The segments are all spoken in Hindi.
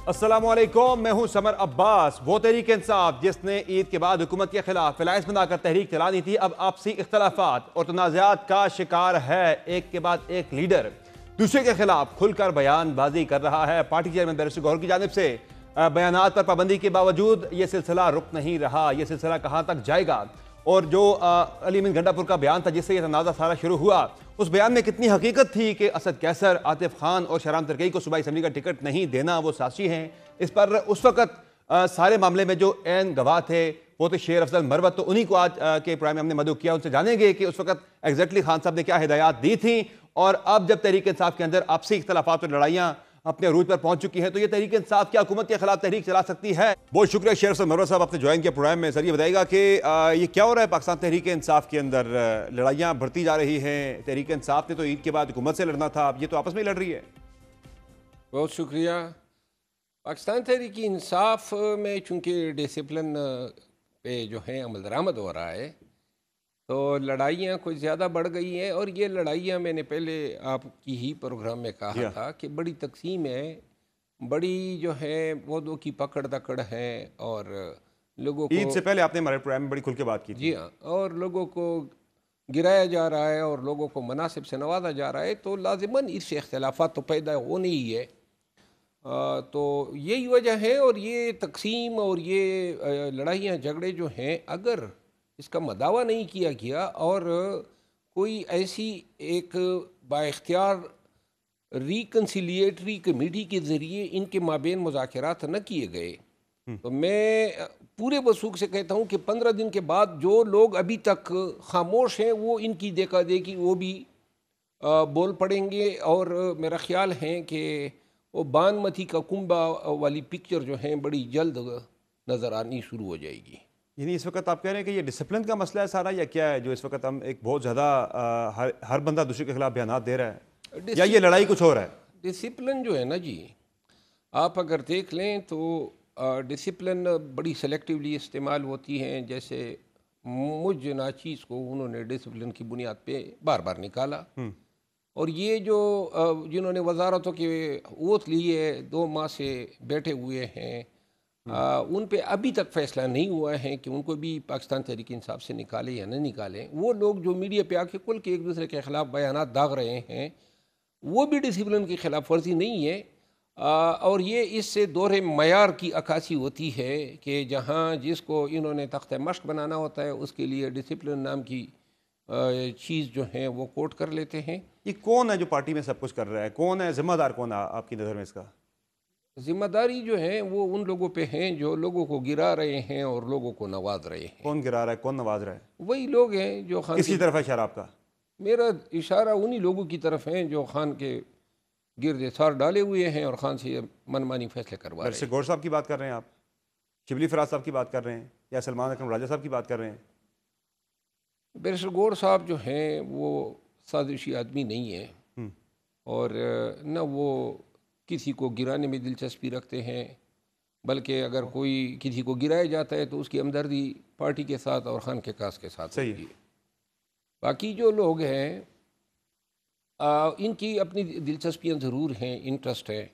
अस्सलामुअलैकुम, मैं हूं समर अब्बास। वो तहरीक इंसाफ जिसने ईद के बाद हुकूमत के खिलाफ अलायंस बनाकर तहरीक चलानी थी, अब आपसी इख्तलाफात और तनाज़ात का शिकार है। एक के बाद एक लीडर दूसरे के खिलाफ खुलकर बयानबाजी कर रहा है। पार्टी चेयरमैन बैरिस्टर गौहर की जानिब से बयानात पर पाबंदी के बावजूद ये सिलसिला रुक नहीं रहा। ये सिलसिला कहाँ तक जाएगा? और जो अली अमीन गंडापुर का बयान था जिससे ये तनाज़ा सारा शुरू हुआ, उस बयान में कितनी हकीकत थी कि असद कैसर, आतिफ खान और शहराम तरकई को सूबाई असम्बली का टिकट नहीं देना वो साजिश हैं। इस पर उस वक्त सारे मामले में जो एन गवाह थे वो थे शेर अफजल मरवत। तो उन्हीं को आज के प्रोग्राम में हमने मदऊ किया। उनसे जानेंगे कि उस वक्त एग्जैक्टली खान साहब ने क्या हिदायत दी थी, और अब जब तहरीक इंसाफ के अंदर आपसी इख्तलाफात और लड़ाइयाँ अपने अरूज पर पहुंच चुकी है, तो ये तहरीक इंसाफ क्या हुकूमत के खिलाफ तहरीक चला सकती है? बहुत शुक्रिया शेर अफजल मरवत साहब, आपने ज्वाइन किया प्रोग्राम में। सर ये बताइएगा कि ये क्या हो रहा है पाकिस्तान तहरीक इंसाफ के अंदर? लड़ाइयाँ बढ़ती जा रही हैं। तहरीक इंसाफ ने तो ईद के बाद हुकूमत से लड़ना था, अब ये तो आपस में लड़ रही है। बहुत शुक्रिया। पाकिस्तान तहरीक इंसाफ में चूँकि डिसिप्लिन पे जो है अमल दरामद हो रहा है, तो लड़ाइयाँ कुछ ज़्यादा बढ़ गई हैं। और ये लड़ाइयाँ मैंने पहले आपकी ही प्रोग्राम में कहा था कि बड़ी तकसीम है, बड़ी जो है वो दो की पकड़ दकड़ है, और लोगों को ईद से पहले आपने हमारे प्रोग्राम में बड़ी खुल के बात की थी। जी हाँ, और लोगों को गिराया जा रहा है और लोगों को मुनासिब से नवाजा जा रहा है, तो लाजिमन इससे इख्तलाफात तो पैदा होनी ही है। तो यही वजह है। और ये तकसीम और ये लड़ाइयाँ झगड़े जो हैं, अगर इसका मदावा नहीं किया गया और कोई ऐसी एक बाइख्तियार रिकन्सिलिएटरी कमेटी के ज़रिए इनके माबेन मुज़ाकरात न किए गए, तो मैं पूरे वसूख से कहता हूँ कि 15 दिन के बाद जो लोग अभी तक खामोश हैं वो इनकी देखा देखी वो भी बोल पड़ेंगे। और मेरा ख्याल है कि वो बानमती का कुंभा वाली पिक्चर जो है बड़ी जल्द नज़र आनी शुरू हो जाएगी। यानी इस वक्त आप कह रहे हैं कि ये डिसिप्लिन का मसला है सारा, या क्या है जो इस वक्त हम एक बहुत ज़्यादा हर बंदा दूसरे के खिलाफ बयान दे रहा है, या ये लड़ाई कुछ और है? डिसिप्लिन जो है ना जी, आप अगर देख लें तो डिसिप्लिन बड़ी सेलेक्टिवली इस्तेमाल होती हैं। जैसे मुझ नाचीज़ को उन्होंने डिसिप्लिन की बुनियाद पे बार बार निकाला, और ये जो जिन्होंने वजारतों के ओथ लिए 2 माह से बैठे हुए हैं, उन पे अभी तक फैसला नहीं हुआ है कि उनको भी पाकिस्तान तहरीक इंसाफ से निकालें या नहीं निकालें। वो लोग जो मीडिया पे आके कुल के एक दूसरे के खिलाफ बयानात दाग रहे हैं, वो भी डिसिप्लिन की खिलाफ वर्जी नहीं है। और ये इससे दोहरे मयार की अक्कासी होती है कि जहाँ जिसको इन्होंने तख्त मश्क बनाना होता है, उसके लिए डिसिप्लिन नाम की चीज़ जो है वो कोट कर लेते हैं। ये कौन है जो पार्टी में सब कुछ कर रहा है? कौन है जिम्मेदार? कौन है आपकी नज़र में इसका? जिम्मेदारी जो है वो उन लोगों पे हैं जो लोगों को गिरा रहे हैं और लोगों को नवाज रहे हैं। कौन गिरा रहा है, कौन नवाज रहा है? वही लोग हैं जो खान किसकी तरफ है इशारा आपका? मेरा इशारा उन्हीं लोगों की तरफ है जो खान के गिरद सार डाले हुए हैं और खान से मनमानी फैसले करवा रहे हैं। गौर साहब की बात कर रहे हैं आप, शिबली फराज साहब की बात कर रहे हैं, या सलमान अकरम राजा साहब की बात कर रहे हैं? बैरिस्टर गौर साहब जो हैं वो साजिशी आदमी नहीं है, और न वो किसी को गिराने में दिलचस्पी रखते हैं, बल्कि अगर कोई किसी को गिराया जाता है तो उसकी हमदर्दी पार्टी के साथ और खान के कास के साथ होती है। बाकी जो लोग हैं इनकी अपनी दिलचस्पियाँ ज़रूर हैं, इंटरेस्ट है।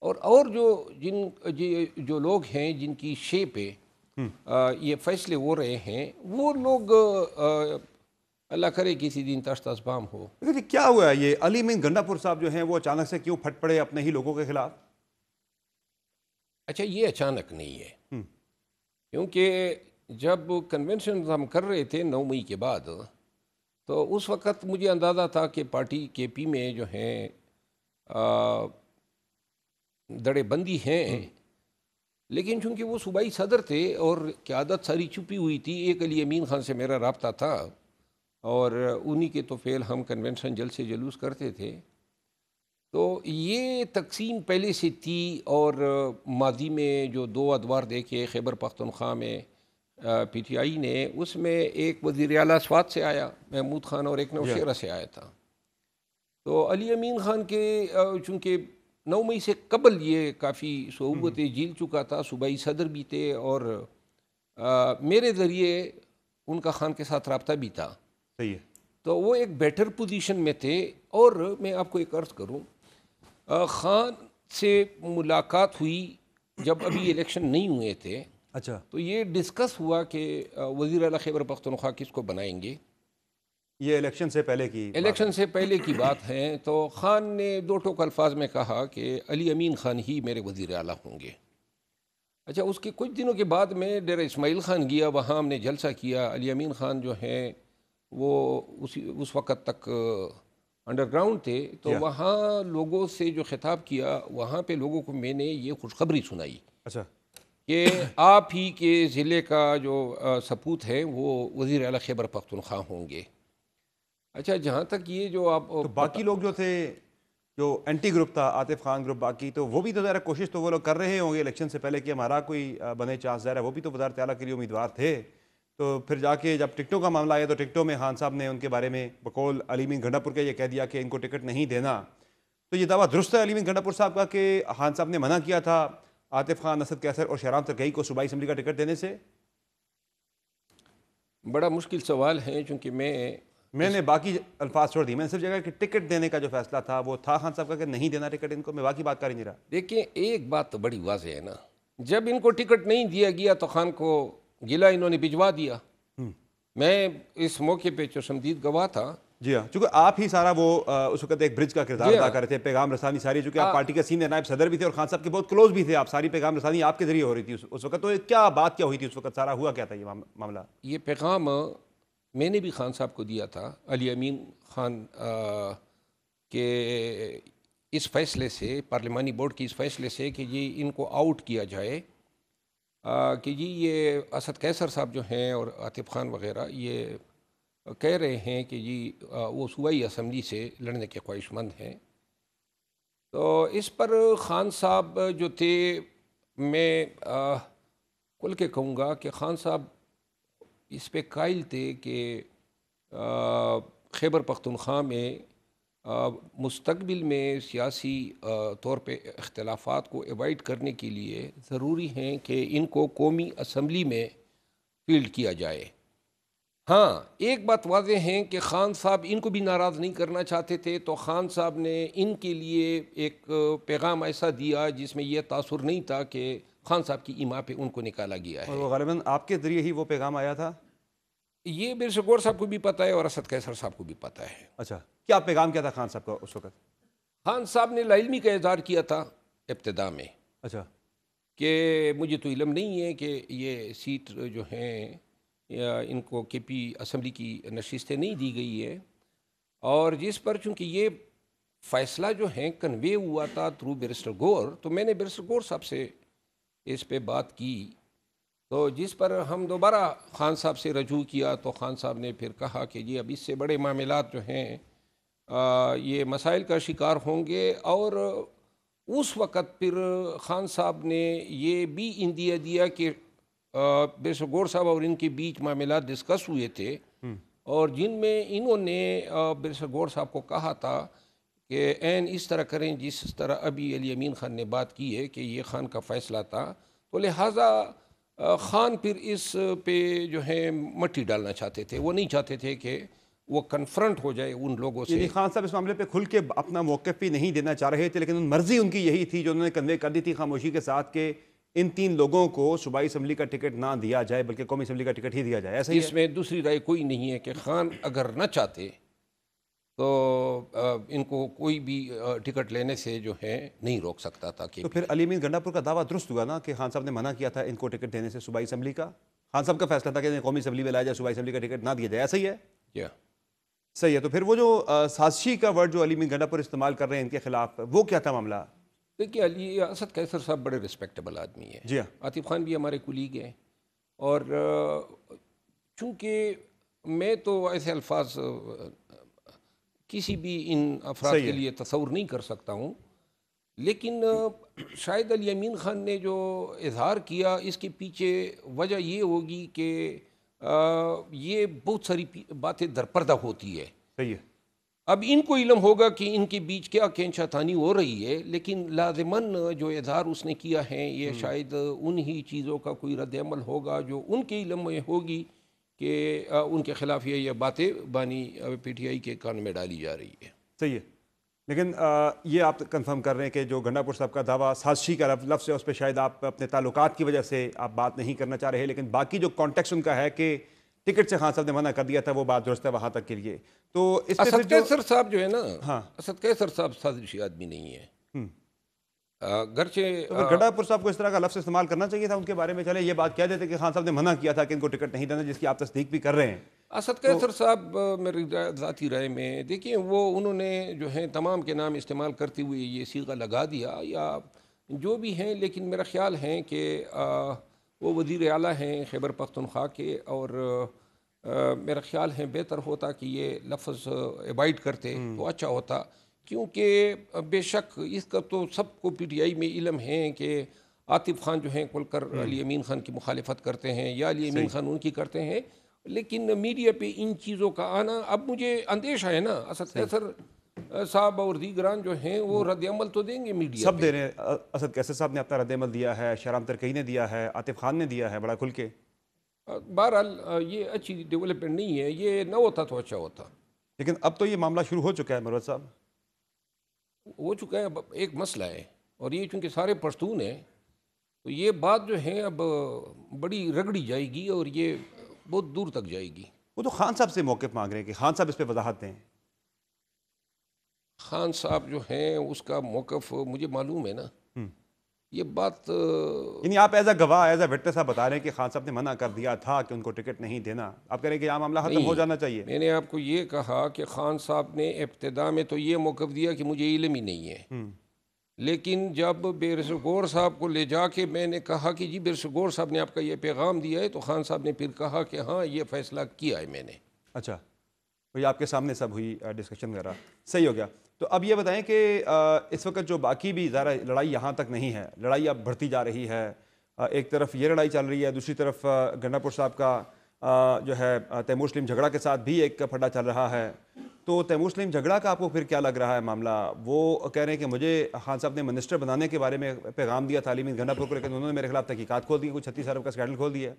और जो लोग हैं जिनकी शे पे ये फैसले हो रहे हैं, वो लोग अल्लाह करे किसी दिन तश्त-ए-बाम हो। लेकिन क्या हुआ है ये अली अमीन गंडापुर साहब जो हैं वो अचानक से क्यों फट पड़े अपने ही लोगों के खिलाफ? अच्छा, ये अचानक नहीं है, क्योंकि जब कन्वेंशन हम कर रहे थे 9 मई के बाद, तो उस वक़्त मुझे अंदाज़ा था कि पार्टी केपी में जो हैं दड़ेबंदी हैं, लेकिन चूँकि वो सूबाई सदर थे और क़यादत सारी छुपी हुई थी, एक अली अमीन खान से मेरा रब्ता था और उन्हीं के तो फेल हम कन्वेंशन जल्द से जुलूस करते थे। तो ये तकसीम पहले से थी, और माजी में जो 2 अदवार देखे खैबर पख्तूनख्वा में PTI ने, उसमें एक वज़ीर आला स्वात से आया महमूद खान और एक नौशेरा से आया था। तो अली अमीन खान के चूँकि 9 मई से कबल ये काफ़ी सोबतें झील चुका था, सूबाई सदर भी थे, और मेरे ज़रिए उनका खान के साथ रब्ता भी था। सही है। तो वो एक बेटर पोजीशन में थे। और मैं आपको एक अर्ज़ करूं, खान से मुलाकात हुई जब अभी इलेक्शन नहीं हुए थे, अच्छा। तो ये डिस्कस हुआ कि वज़ीर आला खैबर पख्तूनख्वा किसको बनाएंगे। ये इलेक्शन से पहले की बात इलेक्शन है। से पहले की बात है, तो ख़ान ने दो टोक अल्फाज में कहा कि अली अमीन ख़ान ही मेरे वज़ीर आला होंगे। अच्छा, उसके कुछ दिनों के बाद में डेरा इस्माइल ख़ान गया, वहाँ हमने जलसा किया। अली अमीन ख़ान जो हैं वो उस वक़्त तक अंडरग्राउंड थे, तो या। वहाँ लोगों से जो खिताब किया, वहाँ पे लोगों को मैंने ये खुशखबरी सुनाई अच्छा। कि आप ही के ज़िले का जो सपूत है वो वज़ीर आला खैबर पख्तूनख्वा होंगे। अच्छा, जहाँ तक ये जो आप तो बाकी लोग जो थे, जो एंटी ग्रुप था, आतिफ खान ग्रुप, बाकी तो वो भी तो ज़रा कोशिश तो वो लोग कर रहे होंगे इलेक्शन से पहले कि हमारा कोई बने चांस, ज़रा वो भी तो वज़ारत आला के लिए उम्मीदवार थे। तो फिर जाके जब टिकटों का मामला आया तो टिकटों में खान साहब ने उनके बारे में बकौल अली मीन गंडापुर के ये कह दिया कि इनको टिकट नहीं देना। तो ये दावा दुरुस्त है अली मीन गंडापुर साहब का कि खान साहब ने मना किया था आतिफ खान, असद कैसर और शहराम सरगई को सूबाई असम्बली का टिकट देने से? बड़ा मुश्किल सवाल है, चूँकि मैंने बाकी अल्फाज छोड़ दिए, मैंने सिर्फ जगह कि टिकट देने का जो फैसला था वो था खान साहब का कि नहीं देना टिकट इनको। मैं बाकी बात कर ही नहीं रहा। देखिए, एक बात तो बड़ी वाज़ेह है ना, जब इनको टिकट नहीं दिया गया तो खान को गिला इन्होंने भिजवा दिया। मैं इस मौके पे चशमदीद गवाह था। जी हाँ, चूंकि आप ही सारा वो उस वक्त एक ब्रिज का किरदार जी अदा हाँ। कर रहे थे, पैगाम रसानी सारी, चूंकि आप आ- पार्टी के सीनियर नायब सदर भी थे और खान साहब के बहुत क्लोज भी थे आप, सारी पैगाम रसानी आपके जरिए हो रही थी उस वक्त। तो क्या बात क्या हुई थी उस वक्त, सारा हुआ क्या था ये मामला? ये पैगाम मैंने भी खान साहब को दिया था। अली अमीन खान के इस फैसले से, पार्लिमानी बोर्ड के इस फैसले से कि जी इनको आउट किया जाए, कि जी ये असद कैसर साहब जो हैं और आतिफ खान वगैरह ये कह रहे हैं कि जी वो सूबाई असम्बली से लड़ने के ख्वाहिशमंद हैं। तो इस पर खान साहब जो थे, मैं खुल के कहूँगा कि खान साहब इस पे कायल थे कि खैबर पख्तूनख्वा में मुस्तकबिल में सियासी तौर पे इख्तलाफात को एवॉइड करने के लिए ज़रूरी हैं कि इनको कौमी असम्बली में फील्ड किया जाए। हाँ, एक बात वाज़ेह है कि खान साहब इनको भी नाराज़ नहीं करना चाहते थे, तो खान साहब ने इनके लिए एक पैगाम ऐसा दिया जिसमें यह तासुर नहीं था कि खान साहब की इमा पे उनको निकाला गया और है। वो ग़ालिबन आपके ज़रिए ही वो पैगाम आया था? ये मिर्ज़ा गौर साहब को भी पता है और असद कैसर साहब को भी पता है। अच्छा, क्या पैगाम क्या था खान साहब का उस वक्त? खान साहब ने लाइलमी का इज़हार किया था इब्तिदा में अच्छा। कि मुझे तो इल्म नहीं है कि ये सीट जो हैं या इनको केपी असम्बली की नशिस्तें नहीं दी गई है, और जिस पर चूँकि ये फ़ैसला जो है कन्वे हुआ था थ्रू बैरिस्टर गौर, तो मैंने बैरिस्टर गौर साहब से इस पे बात की। तो जिस पर हम दोबारा खान साहब से रजू किया, तो खान साहब ने फिर कहा कि जी अब इससे बड़े मामलात जो हैं ये मसाइल का शिकार होंगे। और उस वक़्त फिर खान साहब ने ये भी इंदिया दिया कि बैरिस्टर गौर साहब और इनके बीच मामलात डिस्कस हुए थे, और जिनमें इन्होंने बैरिस्टर गौर साहब को कहा था कि ऐन इस तरह करें जिस तरह अभी अली अमीन ख़ान ने बात की है कि ये खान का फ़ैसला था। तो लिहाजा खान फिर इस पे जो है मट्टी डालना चाहते थे, वो नहीं चाहते थे कि वो कन्फ्रंट हो जाए उन लोगों यानी से। खान साहब इस मामले पे खुल के अपना मौक़िफ़ भी नहीं देना चाह रहे थे, लेकिन मर्जी उनकी यही थी जो उन्होंने कन्वे कर दी थी खामोशी के साथ कि इन 3 लोगों को सूबाई असम्बली का टिकट ना दिया जाए बल्कि कौमी असम्बली का टिकट ही दिया जाए। ऐसा ही है? इसमें दूसरी राय कोई नहीं है कि खान अगर न चाहते तो इनको कोई भी टिकट लेने से जो है नहीं रोक सकता था। कि तो फिर अली अमीन गंडापुर का दावा दुरुस्त हुआ ना कि खान साहब ने मना किया था इनको टिकट देने से सूबाई असम्बली का? खान साहब का फैसला था कि इन्हें कौमी असम्बली में लाया जाए, सूबाई असम्बली का टिकट ना दिया जाए। ऐसा ही है? क्या सही है। तो फिर वो जो साजिशी का वर्ड जो अली अमीन गंडापुर इस्तेमाल कर रहे हैं इनके खिलाफ, वो क्या था मामला? देखिए, अली असद कैसर साहब बड़े रिस्पेक्टेबल आदमी है। जी हाँ। आतिफ खान भी हमारे कुलीग हैं, और चूँकि मैं तो ऐसे अल्फाज किसी भी इन अफराद सही के है। लिए तसव्वुर नहीं कर सकता हूँ, लेकिन शायद अली अमीन ख़ान ने जो इजहार किया इसके पीछे वजह ये होगी कि ये बहुत सारी बातें दरपर्दा होती है। सही है। अब इनको इल्म होगा कि इनके बीच क्या खींचातानी हो रही है, लेकिन लाज़िमन जो इजहार उसने किया है ये शायद उन्हीं चीज़ों का कोई रद्द-ए-अमल होगा जो उनके इल्म में होगी कि उनके ख़िलाफ़ ये बातें बानी पीटीआई के कान में डाली जा रही है। सही है। लेकिन ये आप कंफर्म कर रहे हैं कि जो गंडापुर साहब का दावा साजिशी का लफ्ज़ है उस पर शायद आप अपने ताल्लुकात की वजह से आप बात नहीं करना चाह रहे, लेकिन बाकी जो कॉन्टेक्स्ट उनका है कि टिकट से खान साहब ने मना कर दिया था, वो बात दुरुस्त है वहाँ तक के लिए। तो इस पे असद फिर जो कैसर साहब जो है ना, हाँ असद कैसर साहब साजिशी आदमी नहीं है। गरचे तो फिर गंडापुर साहब को इस तरह का लफ्ज़ इस्तेमाल करना चाहिए था उनके बारे में। चले ये बात कह देते कि खान साहब ने मना किया था कि इनको टिकट नहीं देना, जिसकी आप तस्दीक भी कर रहे हैं। असद कैसर साहब मेरी ज़ाती राय में देखिए, वो उन्होंने जो है तमाम के नाम इस्तेमाल करते हुए ये सीगा लगा दिया या जो भी हैं, लेकिन मेरा ख्याल है कि वो वज़ीर आला हैं खैबर पख्तूनख्वा के, और मेरा ख्याल है बेहतर होता कि ये लफ्ज़ अवॉइड करते तो अच्छा होता, क्योंकि बेशक इसका तो सबको PTI में इल्म है कि आतिफ खान जो हैं खुलकर अली अमीन खान की मुखालिफत करते हैं या अली अमीन खान उनकी करते हैं, लेकिन मीडिया पे इन चीज़ों का आना, अब मुझे अंदेशा है ना असद कैसर साहब और दीगरान जो हैं वो रद्द-ए-अमल तो देंगे मीडिया सब दे रहे हैं। असद कैसर साहब ने अपना रद्द-ए-अमल दिया है, शहराम तरकई ने दिया है, आतिफ खान ने दिया है बड़ा खुल के। बहरहाल ये अच्छी डेवलपमेंट नहीं है, ये न होता तो अच्छा होता। लेकिन अब तो ये मामला शुरू हो चुका है मरवत साहब। हो चुका है, अब एक मसला है, और ये चूँकि सारे पश्तून हैं तो ये बात जो है अब बड़ी रगड़ी जाएगी और ये बहुत दूर तक जाएगी। वो तो खान साहब से मौक़िफ़ मांग रहे हैं कि खान साहब इस पे वजाहत दें। खान साहब जो हैं उसका मौक़िफ़ मुझे मालूम है ना, ये बात यानी आप एज अ गवाह, एज अ विटनेस आप बता रहे हैं कि खान साहब ने मना कर दिया था कि उनको टिकट नहीं देना। आप कह रहे हैं कि यह मामला खत्म हो जाना चाहिए। मैंने आपको ये कहा कि खान साहब ने इब्तिदा में तो ये मौक़िफ़ दिया कि मुझे इल्म ही नहीं है, लेकिन जब बैरिस्टर गौर साहब को ले जाके मैंने कहा कि जी बैरिस्टर गौर साहब ने आपका ये पैगाम दिया है, तो खान साहब ने फिर कहा कि हाँ ये फ़ैसला किया है मैंने। अच्छा, तो ये आपके सामने सब हुई डिस्कशन वगैरह, सही हो गया। तो अब ये बताएं कि इस वक्त जो बाकी भी ज़रा लड़ाई यहाँ तक नहीं है, लड़ाई अब बढ़ती जा रही है। एक तरफ ये लड़ाई चल रही है, दूसरी तरफ गंडापुर साहब का जो है तैमूर मुस्लिम झगड़ा के साथ भी एक फड्डा चल रहा है। तो तैमूर मुस्लिम झगड़ा का आपको फिर क्या लग रहा है मामला? वो कह रहे हैं कि मुझे खान साहब ने मिनिस्टर बनाने के बारे में पैगाम दिया तालीमी गंडापुर को, लेकिन उन्होंने मेरे खिलाफ तहकीकात खोल दी, कुछ 36 अरब का स्कैंडल खोल दिया।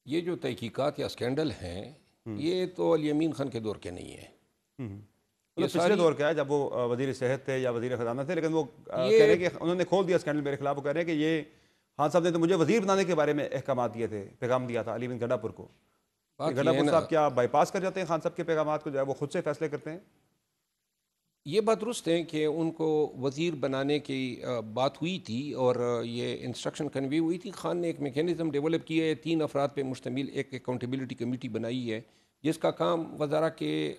ये जो तहकीकात या स्कैंडल हैं ये तो अली अमीन खान के दौर के नहीं है, ये पिछले दौर का है जब वो वजीर सेहत थे या वजीर खजाना थे, लेकिन वो कह रहे हैं कि उन्होंने खोल दिया स्कैंडल मेरे खिलाफ। वो कह रहे हैं कि ये खान साहब ने तो मुझे वजीर बनाने के बारे में अहकाम दिए थे, पैगाम दिया था अली बिन गंडापुर को। गंडापुर साहब क्या बाईपास कर जाते हैं खान साहब के पैगाम को, जो है वो खुद से फैसले करते हैं? ये बात दुरुस्त है कि उनको वज़ीर बनाने की बात हुई थी और ये इंस्ट्रक्शन कन्वे हुई थी। खान ने एक मेकनिज़म डेवलप किया है, 3 अफराद पे मुश्तमिल एक अकाउंटेबिलिटी कमेटी बनाई है, जिसका काम वज़ारा के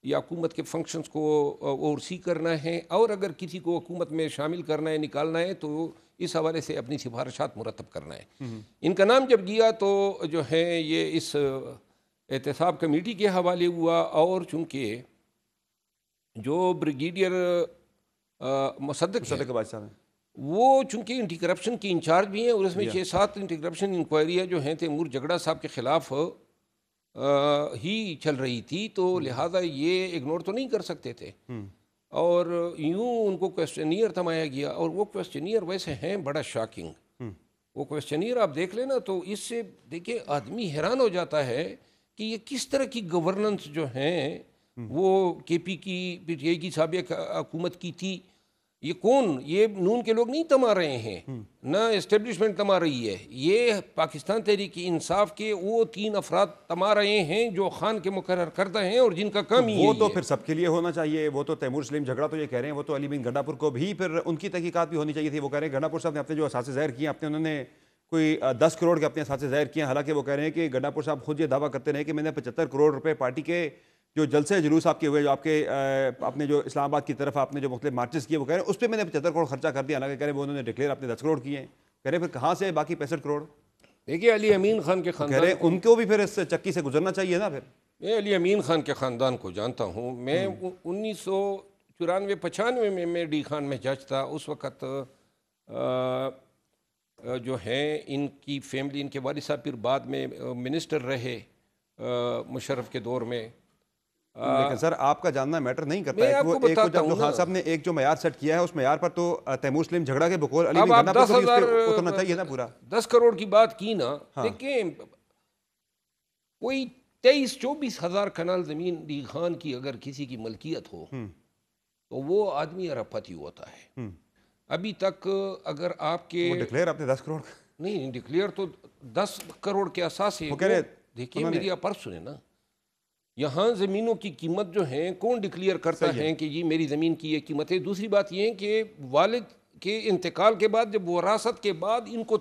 या हुकूमत के फंक्शंस को ओवरसी करना है, और अगर किसी को हुकूमत में शामिल करना है, निकालना है, तो इस हवाले से अपनी सिफारिशात मुरतब करना है। इनका नाम जब दिया तो जो है ये इस एहतसाब कमेटी के हवाले हुआ, और चूँकि जो ब्रिगेडियर मुसद्दक बादशाह हैं वो चूँकि एंटी करप्शन की इंचार्ज भी हैं, और उसमें 6-7 एंटी करप्शन इंक्वायरियाँ जो हैं तैमूर झगड़ा साहब के ख़िलाफ़ ही चल रही थी, तो लिहाजा ये इग्नोर तो नहीं कर सकते थे, और यूँ उनको क्वेश्चनियर थमाया गया। और वो क्वेश्चनियर वैसे हैं बड़ा शॉकिंग। वो क्वेश्चनियर आप देख लेना तो इससे देखिए आदमी हैरान हो जाता है कि ये किस तरह की गवर्नेंस जो हैं वो KP की PTI की साबिक़ हुकूमत की थी। ये कौन, ये नून के लोग नहीं तमा रहे हैं, ना इस्टेब्लिशमेंट तमा रही है, ये पाकिस्तान तहरीक इंसाफ के वो 3 अफराद तमा रहे हैं जो खान के मुकर्रर करता हैं और जिनका काम ही वो तो फिर सबके लिए होना चाहिए। वो तो तैमूर मुस्लिम झगड़ा तो ये कह रहे हैं, वो तो अली बिन गंडापुर को भी फिर उनकी तहकीकात भी होनी चाहिए थी। वो कह रहे हैं गंडापुर साहब ने अपने जो असासे ज़ाहिर किए, अपने उन्होंने कोई 10 करोड़ के अपने असासे ज़ाहिर किए। हालांकि वो कह रहे हैं कि गंडापुर साहब खुद ये दावा करते रहे कि मैंने 75 करोड़ रुपये पार्टी के जो जलसे जुलूस आपके हुए, जो आपके आपने जो इस्लामाबाद की तरफ आपने जो मुख्तलिफ मार्चेस किए, वो कह रहे हैं उस पर मैंने 75 करोड़ खर्चा कर दिया। हालांकि कह रहे हैं वो उन्होंने डिक्लेयर अपने 10 करोड़ किए हैं। कह रहे फिर कहाँ से बाकी 65 करोड़? देखिए अली अमीन खान के कह रहे उनको भी फिर इस चक्की से गुजरना चाहिए ना। फिर मैं अली अमीन खान के ख़ानदान को जानता हूँ। मैं 1994-95 में मैं डी खान में जज था। उस वक़्त जो है इनकी फैमिली, इनके वालिद साहब फिर बाद में मिनिस्टर रहे मुशर्रफ के दौर में। लेकिन सर आपका जानना मैटर नहीं करता है। वो एक जो खान साहब ने एक जो मैयार सेट किया है, उस मैयार पर तो तैमूर मुस्लिम झगड़ा के बकौल अली बिन गंडापुर को भी उस पे उतरना चाहिए ना पूरा। 10 करोड़ की बात की ना। देखिए कोई 23-24 हज़ार कनाल ज़मीन अली खान की अगर किसी की मलकियत हो तो वो आदमी अरबपति होता है। अभी तक अगर आपके वो डिक्लेयर आपने 10 करोड़ नहीं डिक्लेयर तो 10 करोड़ के असास है वो कह रहे देखिए उन्होंने मेरी आप पर्स सुने ना, यहाँ ज़मीनों की कीमत जो है कौन डिक्लेयर करता है कि ये मेरी ज़मीन की ये कीमत है। दूसरी बात ये है कि वालिद के इंतकाल के बाद जब वरासत के बाद इनको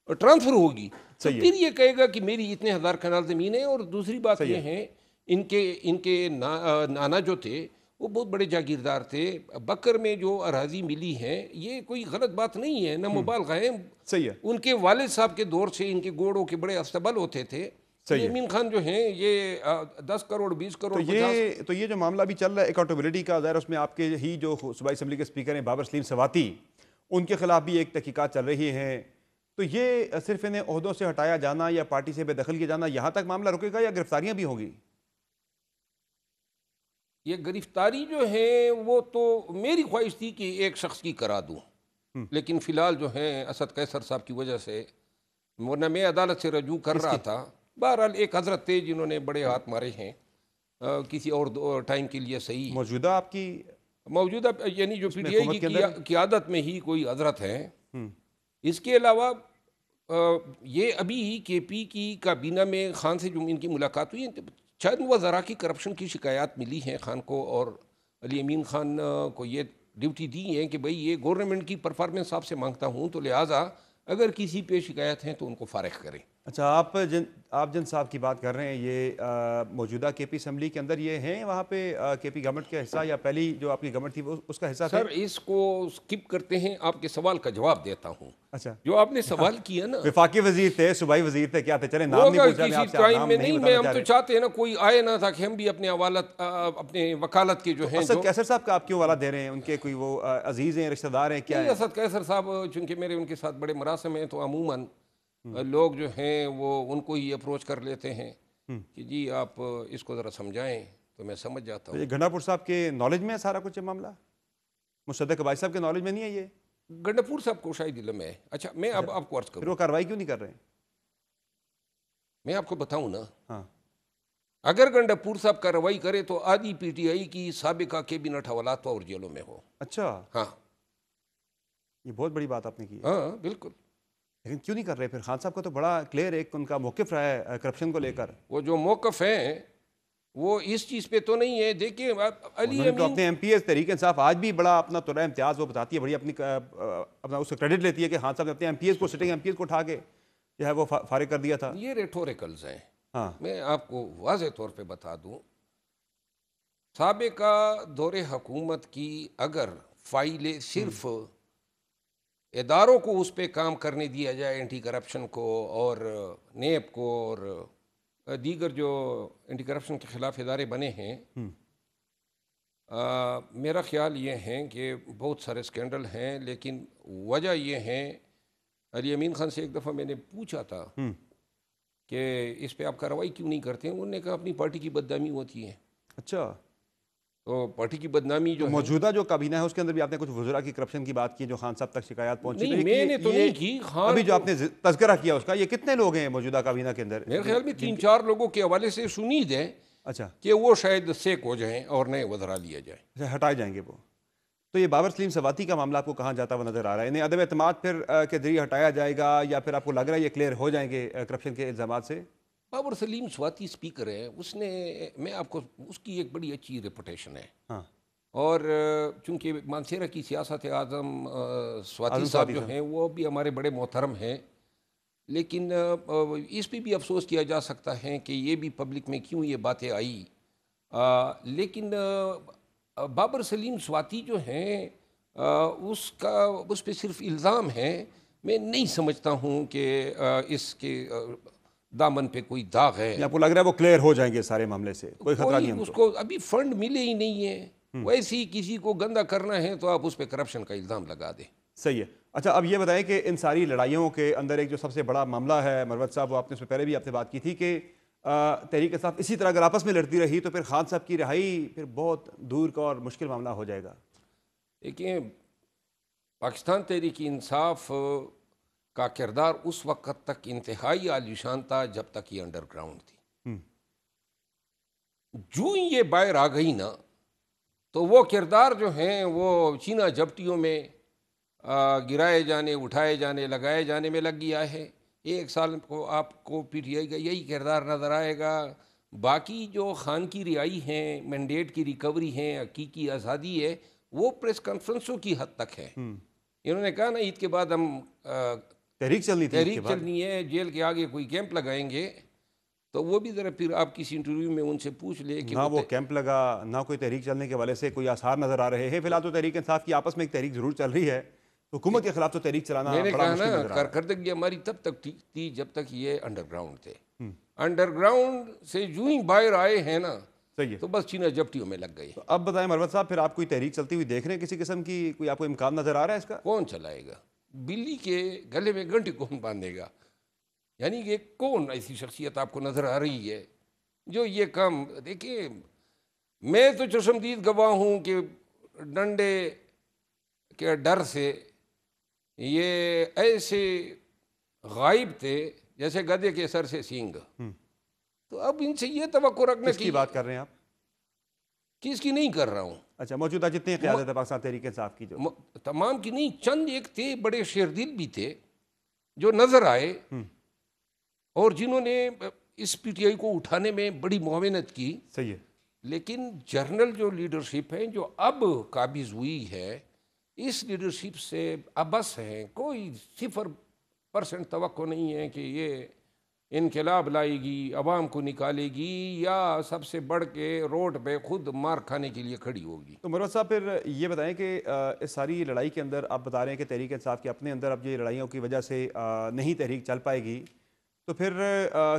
ट्रांसफ़र होगी तो फिर ये कहेगा कि मेरी इतने हज़ार कनाल ज़मीन है। और दूसरी बात ये है इनके इनके नाना जो थे वो बहुत बड़े जागीरदार थे। बकर में जो अराजी मिली है ये कोई गलत बात नहीं है, ना मुबालगा है। सही है। उनके वालिद साहब के दौर से इनके गोड़ों के बड़े अस्तबल होते थे। अमीन खान जो हैं ये 10 करोड़ 20 करोड़ तो ये जो मामला भी चल रहा है अकाउंटेबिलिटी का, ज़ाहिर उसमें आपके ही जो सूबाई असम्बली के स्पीकर हैं बाबर सलीम सवाती, उनके खिलाफ भी एक तहकीकात चल रही है। तो ये सिर्फ इन्हें ओहदों से हटाया जाना या पार्टी से बेदखल किया जाना यहाँ तक मामला रुकेगा या गिरफ्तारियां भी होंगी? ये गिरफ्तारी जो है वो तो मेरी ख्वाहिश थी कि एक शख्स की करा दूँ, लेकिन फ़िलहाल जो है असद कैसर साहब की वजह से, वरना मैं अदालत से रजू कर रहा था। बहरहाल एक हज़रत थे जिन्होंने बड़े हाथ मारे हैं, किसी और टाइम के लिए सही। मौजूदा आपकी मौजूदा यानी जो PTI की क़यादत में ही कोई हज़रत है। इसके अलावा ये अभी KP की काबीना में खान से जो इनकी मुलाकात हुई, शायद वो ज़रा की करप्शन की शिकायत मिली है खान को, और अली अमीन खान को ये ड्यूटी दी है कि भाई ये गवर्नमेंट की परफॉर्मेंस आपसे मांगता हूँ, तो लिहाजा अगर किसी पे शिकायत है तो उनको फारिग करें। अच्छा, आप जिन साहब की बात कर रहे हैं ये मौजूदा KP असम्बली के अंदर ये हैं वहाँ पे KP गवर्नमेंट का हिस्सा या पहली जो आपकी गवर्नमेंट थी वो उसका हिस्सा सर थे? इसको स्किप करते हैं, आपके सवाल का जवाब देता हूँ। अच्छा, जो आपने सवाल किया ना, विफाकी वजीर थे, सूबाई वजीर थे, क्या थे? चले नाम नहीं पूछा मैं आपसे, टाइम में नहीं, मैं हम तो चाहते हैं ना कोई आए ना ताकि हम भी अपने हवालत अपने वकालत के जो हैं। असद कैसर साहब का आप क्यों वाला दे रहे हैं? उनके कोई वो अजीज हैं, रिश्तेदार हैं, क्या है? असद कैसर साहब चूँकि मेरे उनके साथ बड़े मरासम हैं तो अमूमन लोग जो हैं वो उनको ही अप्रोच कर लेते हैं कि जी आप इसको ज़रा समझाएं, तो मैं समझ जाता हूँ। ये गंडापुर साहब के नॉलेज में है सारा कुछ ये मामला? मुसद्दक अबाई साहब के नॉलेज में नहीं है ये? गंडापुर साहब को शायद इल्म है। अच्छा, मैं अब आपको अर्ज करूँ, फिर वो कार्रवाई क्यों नहीं कर रहे हैं? मैं आपको बताऊँ ना, हाँ, अगर गंडापुर साहब कार्रवाई करे तो आधी PTI की साबिका कैबिनेट हवालात और जेलों में हो। अच्छा, हाँ, ये बहुत बड़ी बात आपने की है। हाँ बिल्कुल। लेकिन क्यों नहीं कर रहे? फिर खान साहब का तो बड़ा क्लियर एक उनका मौक़िफ़ रहा है करप्शन को लेकर। वो जो मौक़िफ़ है वो इस चीज़ पे तो नहीं है। देखिए अली अमीन तो अपने MPs तहरीक इंसाफ आज भी बड़ा अपना तुरा इम्तियाज़ वो बताती है, बड़ी अपनी अपना उसको क्रेडिट लेती है कि खान साहब ने अपने MPs को सिटिंग MPs को उठा के जो है वो फारिग कर दिया था। ये रेटोरिकल्स हैं। हाँ, मैं आपको वाज़े तौर पे बता दूं, साबिका दौरे हुकूमत की अगर फाइलें सिर्फ इदारों को उस पर काम करने दिया जाए, एंटी करप्शन को और नेप को और दीगर जो एंटी करप्शन के ख़िलाफ़ इदारे बने हैं, मेरा ख़्याल ये है कि बहुत सारे स्कैंडल हैं। लेकिन वजह ये है, अली अमीन खान से एक दफ़ा मैंने पूछा था कि इस पे आप कार्रवाई क्यों नहीं करते हैं, उन्होंने कहा अपनी पार्टी की बदनामी होती है। अच्छा, तो पार्टी की बदनामी जो मौजूदा जो काबीना है उसके अंदर भी आपने कुछ वज़रा की करप्शन की बात की जो खान साहब तक शिकायत पहुंची? नहीं, मैंने तो नहीं की। अभी जो आपने तज़किरा किया उसका, ये कितने लोग हैं मौजूदा काबीना के अंदर? मेरे ख्याल में 3-4 लोगों के हवाले से सुनीद है अच्छा, कि वो शायद सेक हो जाएं और नए वज़रा लिया जाए। अच्छा, हटाए जाएंगे वो। तो ये बाबर सलीम सवाती का मामला आपको कहाँ जाता हुआ नजर आ रहा है? इन्हें अदम एतमाद फिर के जरिए हटाया जाएगा या फिर आपको लग रहा है ये क्लियर हो जाएंगे करप्शन के इल्ज़ाम से? बाबर सलीम स्वाति स्पीकर है, उसने, मैं आपको, उसकी एक बड़ी अच्छी रेपुटेशन है। हाँ, और चूँकि मानसेरा की सियासत आज़म स्वाति साहब जो हैं वो भी हमारे बड़े मोहतरम हैं, लेकिन इस पे भी अफसोस किया जा सकता है कि ये भी पब्लिक में क्यों ये बातें आई। लेकिन बाबर सलीम स्वाति जो हैं उसका उस पर सिर्फ इल्ज़ाम है। मैं नहीं समझता हूँ कि इसके दामन पे कोई दाग है। आपको लग रहा है वो क्लियर हो जाएंगे सारे मामले से, कोई खतरा नहीं है उसको अभी फंड मिले ही नहीं है। वैसे ही किसी को गंदा करना है तो आप उस पर करप्शन का इल्ज़ाम लगा दें। सही है। अच्छा, अब ये बताएं कि इन सारी लड़ाइयों के अंदर एक जो सबसे बड़ा मामला है मरवत साहब, वो आपने उससे पहले भी आपसे बात की थी कि तहरीक इंसाफ इसी तरह अगर आपस में लड़ती रही तो फिर खान साहब की रिहाई फिर बहुत दूर का और मुश्किल मामला हो जाएगा। देखिए, पाकिस्तान तहरीक इंसाफ का किरदार उस वक्त तक इंतहाई आलीशान था जब तक ये अंडरग्राउंड थी। जो ही ये बाहर आ गई ना, तो वो किरदार जो हैं वो चीना झपटियों में गिराए जाने, उठाए जाने, लगाए जाने में लग गया है। एक साल को आपको पीटीआई का यही किरदार नज़र आएगा। बाकी जो खान की रिहाई हैं, मैंडेट की रिकवरी है, हकीकी आज़ादी है, वो प्रेस कॉन्फ्रेंसों की हद तक है। इन्होंने कहा ना ईद के बाद हम तहरीक चलनी थी, तहरीक चलनी है, जेल के आगे कोई कैंप लगाएंगे। तो वो भी ज़रा फिर आप किसी इंटरव्यू में उनसे पूछ ले कि ना वो कैंप लगा, ना कोई तहरीक चलने के वाले से कोई आसार नजर आ रहे हैं। फिलहाल तो तहरीक इंसाफ की आपस में एक तहरीक जरूर चल रही है, हुकूमत के खिलाफ तो तहरीक चलाना मैंने बड़ा कहा मुश्किल ना, नजर आ रहा है। कारकर्दगी हमारी तब तक ठीक थी जब तक ये अंडरग्राउंड थे। अंडरग्राउंड से यूं ही बाहर आए हैं ना, सही है। तो बस चीना झपटियों में लग गए। तो अब बताएं मरवत साहब, फिर आप कोई तहरीक चलती हुई देख रहे हैं किसी किस्म की? कोई आपको इम्कान नजर आ रहा है इसका? कौन चलाएगा? बिल्ली के गले में घंटी कौन बांधेगा? यानी कि कौन ऐसी शख्सियत आपको नजर आ रही है जो ये काम? देखिए, मैं तो चशमदीद गवाह हूँ कि डंडे के डर से ये ऐसे गायब थे जैसे गधे के सर से सींग। तो अब इनसे ये तवक्को रखने किसकी बात कर रहे हैं आप? किसकी नहीं कर रहा हूँ, अच्छा, मौजूदा जितनी क़यादत है पाकिस्तान तहरीक इंसाफ की, जो तमाम की नहीं, चंद एक थे बड़े शेरदिल भी थे जो नजर आए और जिन्होंने इस पीटीआई को उठाने में बड़ी मुआवनत की। सही है। लेकिन जर्नल जो लीडरशिप है जो अब काबिज हुई है, इस लीडरशिप से अबस है, कोई 0% तवक्को नहीं है कि ये इनकलाब लाएगी, अवाम को निकालेगी या सबसे बढ़ के रोड पे खुद मार खाने के लिए खड़ी होगी। तो मरवत साहब, फिर ये बताएं कि इस सारी लड़ाई के अंदर आप बता रहे हैं कि तहरीक इंसाफ के अपने अंदर अब ये लड़ाइयों की वजह से नहीं तहरीक चल पाएगी, तो फिर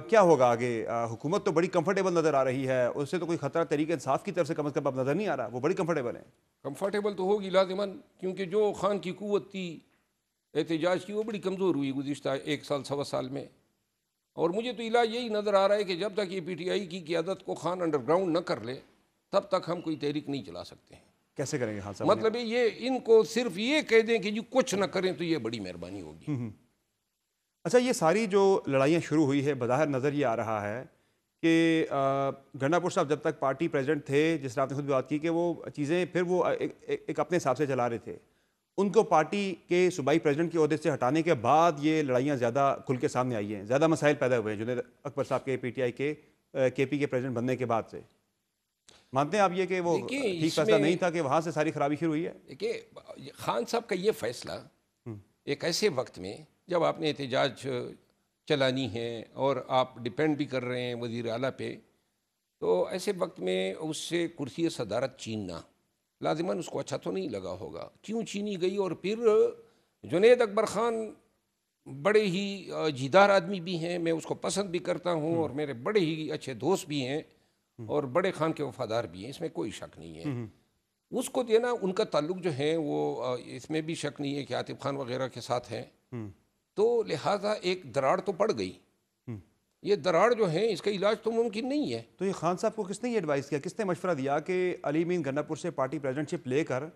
क्या होगा आगे? हुकूमत तो बड़ी कंफर्टेबल नज़र आ रही है, उससे तो कोई ख़तरा तहरीक इंसाफ की तरफ से कम अज़ कम अब नज़र नहीं आ रहा। वो बड़ी कंफर्टेबल है। कंफर्टेबल तो होगी लाजिमन, क्योंकि जो खान की कुव्वत थी एहतजाज की वो बड़ी कमज़ोर हुई गुज़िश्ता 1 साल सवा साल में। और मुझे तो इलाज यही नज़र आ रहा है कि जब तक ये पीटीआई की क़यादत को खान अंडरग्राउंड न कर ले, तब तक हम कोई तहरीक नहीं चला सकते हैं। कैसे करेंगे खान साहब? मतलब ये इनको सिर्फ ये कह दें कि जी कुछ न करें तो ये बड़ी मेहरबानी होगी। अच्छा, ये सारी जो लड़ाइयाँ शुरू हुई है, बज़ाहिर नज़र ये आ रहा है कि गंडापुर साहब जब तक पार्टी प्रेसिडेंट थे, जिस तरह आपने खुद भी बात की कि वो चीज़ें फिर वो एक अपने हिसाब से चला रहे थे, उनको पार्टी के सूबाई प्रेसिडेंट के ओहदे से हटाने के बाद ये लड़ाइयाँ ज़्यादा खुल के सामने आई हैं, ज़्यादा मसाइल पैदा हुए हैं जुनैद अकबर साहब के पीटीआई के केपी के प्रेसिडेंट बनने के बाद से। मानते हैं आप ये कि वो ठीक फैसला नहीं था कि वहाँ से सारी खराबी शुरू हुई है? देखिए, खान साहब का ये फैसला एक ऐसे वक्त में जब आपने एहतजाज चलानी है और आप डिपेंड भी कर रहे हैं वज़ीर आला पे, तो ऐसे वक्त में उससे कुर्सी सदारत छीनना लाजिमन उसको अच्छा तो नहीं लगा होगा। क्यों छीनी गई? और फिर जुनैद अकबर ख़ान बड़े ही जीदार आदमी भी हैं, मैं उसको पसंद भी करता हूँ और मेरे बड़े ही अच्छे दोस्त भी हैं और बड़े खान के वफादार भी हैं, इसमें कोई शक नहीं है। उसको देना, उनका ताल्लुक जो है वो इसमें भी शक नहीं है कि आतिफ खान वगैरह के साथ है, तो लिहाजा एक दरार तो पड़ गई। ये दरार जो है इसका इलाज तो मुमकिन नहीं है। तो ये खान साहब को किसने ये एडवाइस किया, किसने मशवरा दिया कि अली मीन गन्नापुर से पार्टी प्रेसिडेंटशिप लेकर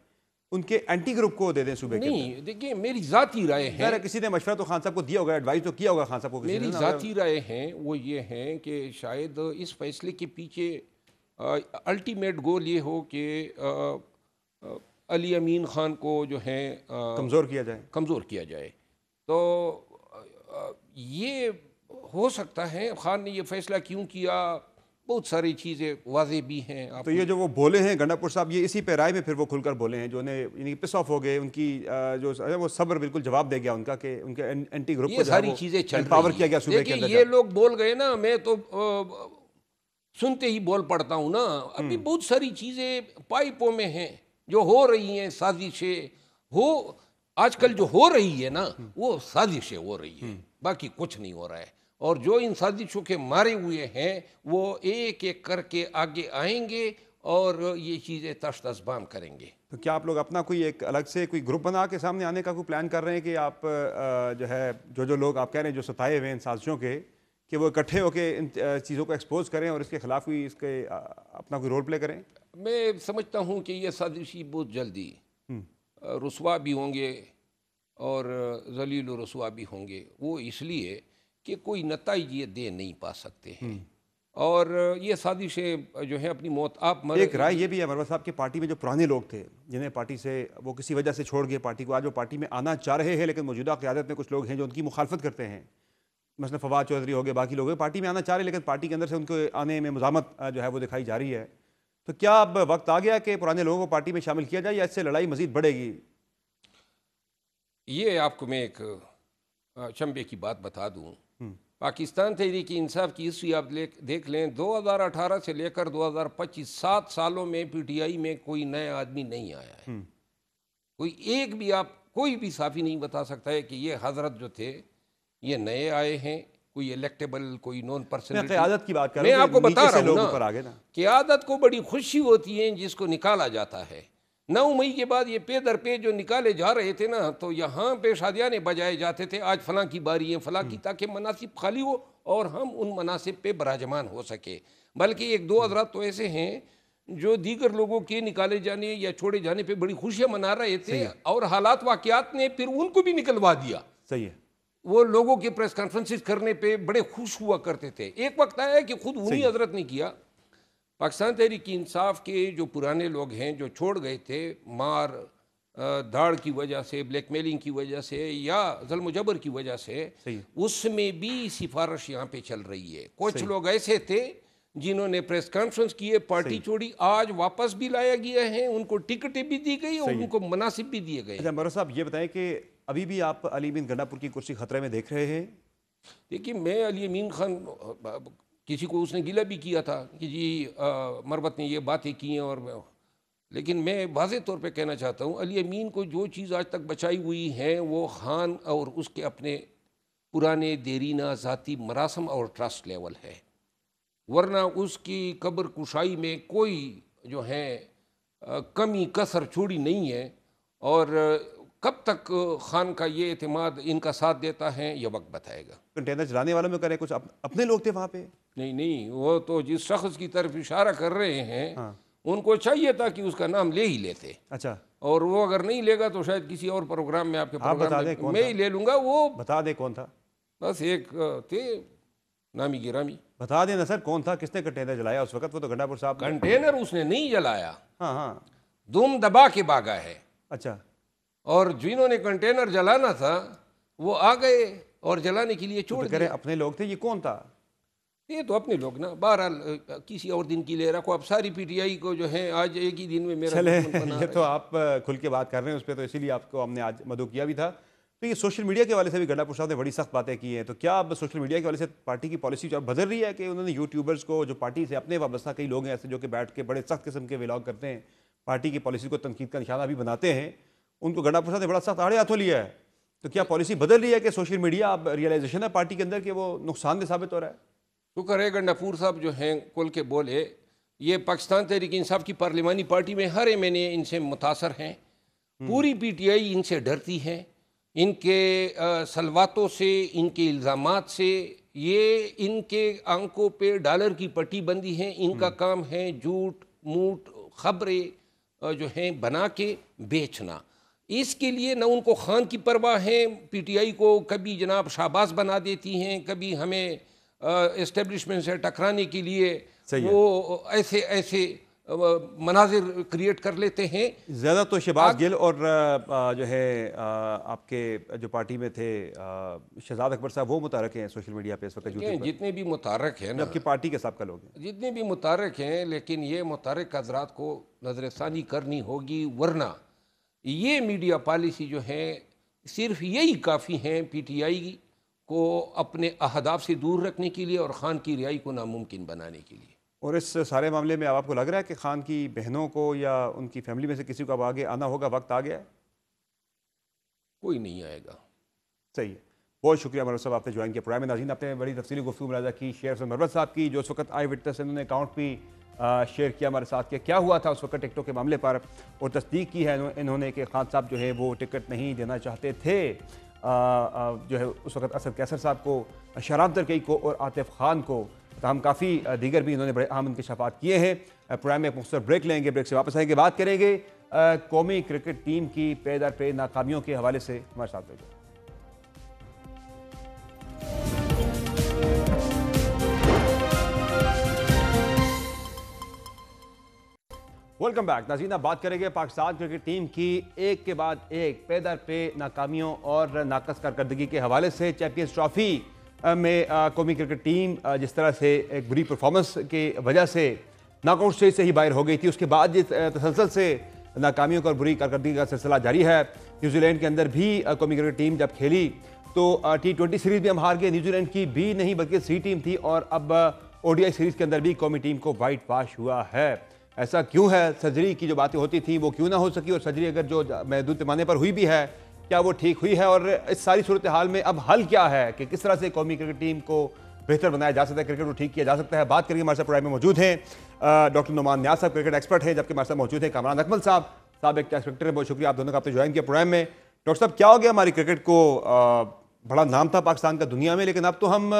उनके एंटी ग्रुप को दे दें सूबे के? नहीं, देखिए, मेरी ज़ाती राय है, किसी ने मशवरा तो खान साहब को दिया होगा, एडवाइस तो किया होगा खान साहब को किसी ने। मेरी ज़ाती राय है वो ये है कि शायद इस फैसले के पीछे अल्टीमेट गोल ये हो कि अली अमीन ख़ान को जो है कमज़ोर किया जाए। तो ये हो सकता है खान ने ये फैसला क्यों किया, बहुत सारी चीज़ें वाज़ेह भी हैं। तो ये जो वो बोले हैं गंडापुर साहब, ये इसी पे राय में फिर वो खुलकर बोले हैं, जो उन्हें पिस ऑफ हो गए, उनकी जो वो सब्र बिल्कुल जवाब दे गया उनका कि उनके एंटी ग्रुप ये सारी चीज़ें चल पावर किया गया सूबे के अंदर। ये लोग बोल गए ना, मैं तो सुनते ही बोल पड़ता हूँ ना। अभी बहुत सारी चीज़ें पाइपों में हैं जो हो रही हैं, साजिशें हो आजकल जो हो रही है ना, वो साजिशें हो रही है, बाकी कुछ नहीं हो रहा है। और जो इन साजिशों के मारे हुए हैं वो एक एक करके आगे आएंगे और ये चीज़ें तश तशबाम करेंगे। तो क्या आप लोग अपना कोई एक अलग से कोई ग्रुप बना के सामने आने का कोई प्लान कर रहे हैं कि आप जो है जो लोग आप कह रहे हैं जो सताए हुए इन साजिशों के, कि वो इकट्ठे होकर इन चीज़ों को एक्सपोज करें और इसके खिलाफ भी इसके अपना कोई रोल प्ले करें? मैं समझता हूँ कि ये साजिशी बहुत जल्दी रुसवा भी होंगे और जलील रसवा भी होंगे। वो इसलिए कि कोई नताइज ये दे नहीं पा सकते हैं और ये साजिशें जो है अपनी मौत आप मर। एक राय ये भी है मरवा साहब कि पार्टी में जो पुराने लोग थे जिन्हें पार्टी से वो किसी वजह से छोड़ गए पार्टी को, आज वो पार्टी में आना चाह रहे हैं, लेकिन मौजूदा क़यादत में कुछ लोग हैं जो उनकी मुखालफत करते हैं, मसलन फवाद चौधरी हो गए, बाकी लोग पार्टी में आना चाह रहे हैं, लेकिन पार्टी के अंदर से उनको आने में मुज़ामत जो है वो दिखाई जा रही है। तो क्या अब वक्त आ गया कि पुराने लोगों को पार्टी में शामिल किया जाए या इससे लड़ाई मजीद बढ़ेगी? ये आपको मैं एक चंबे की बात बता दूं। पाकिस्तान तहरीक इंसाफ की हिस्ट्री आप देख लें, 2018 से लेकर 2025 7 सालों में पीटीआई में कोई नया आदमी नहीं आया है। कोई एक भी आप कोई भी साफी नहीं बता सकता है कि ये हजरत जो थे ये नए आए हैं, कोई इलेक्टेबल, कोई नॉन पर्सनैलिटी। क़यादत की बात कर मैं आपको बता रहा हूँ ना, क़यादत को बड़ी खुशी होती है जिसको निकाला जाता है। 9 मई के बाद ये पे दर पे जो निकाले जा रहे थे ना, तो यहाँ पे शादियाने बजाए जाते थे, आज फलां की बारी है फलां की, ताकि मनासिब खाली हो और हम उन मनासिब पे बराजमान हो सके। बल्कि एक दो हज़रात तो ऐसे हैं जो दीगर लोगों के निकाले जाने या छोड़े जाने पे बड़ी खुशियाँ मना रहे थे, और हालात वाक़यात ने फिर उनको भी निकलवा दिया। सही है। वो लोगों के प्रेस कॉन्फ्रेंसेस करने पे बड़े खुश हुआ करते थे। एक वक्त आया कि खुद उन्हीं हजरत ने किया। पाकिस्तान तहरीक इंसाफ के जो पुराने लोग हैं जो छोड़ गए थे मार दाड़ की वजह से, ब्लैकमेलिंग की वजह से या ज़ुल्म जबर की वजह से, उसमें भी सिफारिश यहाँ पे चल रही है। कुछ लोग ऐसे थे जिन्होंने प्रेस कॉन्फ्रेंस किए, पार्टी छोड़ी, आज वापस भी लाया गया है, उनको टिकटें भी दी गई और उनको मनासिब भी दिए गए। अच्छा मरवा साहब ये बताएं कि अभी भी आप अली अमीन गंडापुर की कुर्सी खतरे में देख रहे हैं? देखिए, मैं अली अमीन खान, किसी को उसने गिला भी किया था कि जी मरवत ने ये बातें की हैं, और लेकिन मैं वाज़ेह तौर पे कहना चाहता हूँ, अली अमीन को जो चीज़ आज तक बचाई हुई है वो खान और उसके अपने पुराने देरीना ज़ाती मरासम और ट्रस्ट लेवल है, वरना उसकी कब्र कुशाई में कोई जो है कमी कसर छोड़ी नहीं है। और कब तक खान का ये एतमाद इनका साथ देता है ये वक्त बताएगा। कंटेनर चलाने वालों में करें कुछ अपने लोग थे वहाँ पे? नहीं, वो तो जिस शख्स की तरफ इशारा कर रहे हैं उनको चाहिए था कि उसका नाम ले ही लेते। अच्छा, और वो अगर नहीं लेगा तो शायद किसी और प्रोग्राम में, आपके प्रोग्राम में मैं ही ले लूंगा। वो बता दे कौन था? बस एक थे नामी गिरामी। बता देना सर कौन था, किसने कंटेनर जलाया उस वक्त? वो तो गंडापुर साहब। कंटेनर उसने नहीं जलाया, हाँ, दुम दबा के भागा है। अच्छा, और जिन्होंने कंटेनर जलाना था वो आ गए और जलाने के लिए छोड़ दिया। अपने लोग थे, ये कौन था? ये तो अपने लोग ना, बहरहाल किसी और दिन की ले रखो। अब सारी पीटीआई को जो है आज एक ही दिन में मेरा चले ये तो आप खुल के बात कर रहे हैं उस पर, तो इसीलिए आपको हमने आज मदऊ किया भी था। तो ये सोशल मीडिया के वाले से भी गंडापुर साहब ने बड़ी सख्त बातें की हैं, तो क्या अब सोशल मीडिया के वाले से पार्टी की पॉलिसी जो बदल रही है कि उन्होंने यूट्यूबर्स को, जो पार्टी से अपने वाबस्ता कई लोग हैं ऐसे जो कि बैठ के बड़े सख्त किस्म के व्लॉग करते हैं, पार्टी की पॉलिसी को तनकीद का निशाना भी बनाते हैं, उनको गंडापुर साहब ने बड़ा सख्त आड़े हाथों लिया है, तो क्या पॉलिसी बदल रही है कि सोशल मीडिया अब रियलाइजेशन है पार्टी के अंदर कि वो नुकसानदेह साबित हो रहा है? शुक्र है गंडापुर साहब जो हैं कुल के बोले। ये पाकिस्तान तहरीक इंसाफ की पार्लिमानी पार्टी में हर महीने इनसे मुतासर हैं, पूरी पीटीआई इनसे डरती है, इनके सलवातों से, इनके इल्ज़ामात से। ये इनके आंखों पे डॉलर की पट्टी बंदी है। इनका काम है झूठ मूठ खबरें जो हैं बना के बेचना। इसके लिए न उनको खान की परवाह है, पीटीआई को कभी जनाब शाहबाज बना देती हैं, कभी हमें एस्टेब्लिशमेंट से टकराने के लिए वो ऐसे ऐसे मनाजिर क्रिएट कर लेते हैं। ज़्यादा तो शहबाज गिल और जो है आपके जो पार्टी में थे शहजाद अकबर साहब, वो मुतारक हैं सोशल मीडिया पे इस वक्त? जितने भी मुतारक हैं ना, आपकी पार्टी के सबका लोग हैं, जितने भी मुतारक हैं, लेकिन ये मुतारक हज़रात को नज़रसानी करनी होगी, वरना ये मीडिया पॉलिसी जो है सिर्फ यही काफ़ी हैं पीटीआई को अपने अहदाफ से दूर रखने के लिए और ख़ान की रिहाई को नामुमकिन बनाने के लिए। और इस सारे मामले में अब आपको लग रहा है कि खान की बहनों को या उनकी फैमिली में से किसी को अब आगे आना होगा, वक्त आ गया है? कोई नहीं आएगा। सही है, बहुत शुक्रिया मरवत साहब, आपने ज्वाइन किया प्रोग्राम में। नाज़रीन, आपने बड़ी तफसीली गुफ्तगू मुलाज़ा की शेर मरवत साहब की, जो उस वक्त आई विटनेस इन्होंने अकाउंट भी शेयर किया हमारे साथ कि क्या हुआ था उस वक्त टिकटों के मामले पर, और तस्दीक की है इन्होंने कि खान साहब जो है वो टिकट नहीं देना चाहते थे। जो है उस वक्त असद कैसर साहब को, शराब दरकई को और आतिफ खान को, हम काफ़ी दीगर भी इन्होंने बड़े अहम इंकशाफात किए हैं। प्रोग्राम में एक मुख्तसर ब्रेक लेंगे, ब्रेक से वापस आएंगे, बात करेंगे कौमी क्रिकेट टीम की पे दर पे नाकामियों के हवाले से। हमारे साथ रहिए। वेलकम बैक नाज़रीन। अब बात करेंगे पाकिस्तान क्रिकेट टीम की एक के बाद एक पे दर पे नाकामियों और नाकस कारकर्दगी के हवाले से। चैंपियंस ट्रॉफी में कौमी क्रिकेट टीम जिस तरह से एक बुरी परफॉर्मेंस की वजह से नॉकआउट स्टेज से ही बाहर हो गई थी, उसके बाद जिस तसलसल से नाकामियों का और बुरी कारकर्दगी का सिलसिला जारी है। न्यूजीलैंड के अंदर भी कौमी क्रिकेट टीम जब खेली तो T20 सीरीज में हम हार गए। न्यूजीलैंड की बी नहीं बल्कि सी टीम थी, और अब ODI सीरीज के अंदर भी कौमी टीम को वाइट वाश हुआ है। ऐसा क्यों है? सर्जरी की जो बातें होती थी वो क्यों ना हो सकी, और सर्जरी अगर जो महदूद पैमाने पर हुई भी है, क्या वो ठीक हुई है? और इस सारी सूरत हाल में अब हल क्या है कि किस तरह से कौमी क्रिकेट टीम को बेहतर बनाया जा सकता है, क्रिकेट को ठीक किया जा सकता है? बात करेंगे। हमारे साथ प्रोग्राम में मौजूद हैं डॉक्टर नुमान नियाज़ साहब, क्रिकेट एक्सपर्ट हैं, जबकि हमारे साथ मौजूद हैं कामरान अकमल साहब एक टेस्ट क्रिकेटर हैं। बहुत शुक्रिया आप दोनों का आपने ज्वाइन किया प्रोग्राम में। डॉक्टर साहब, क्या हो गया हमारी क्रिकेट को? बड़ा नाम था पाकिस्तान का दुनिया में, लेकिन अब तो हम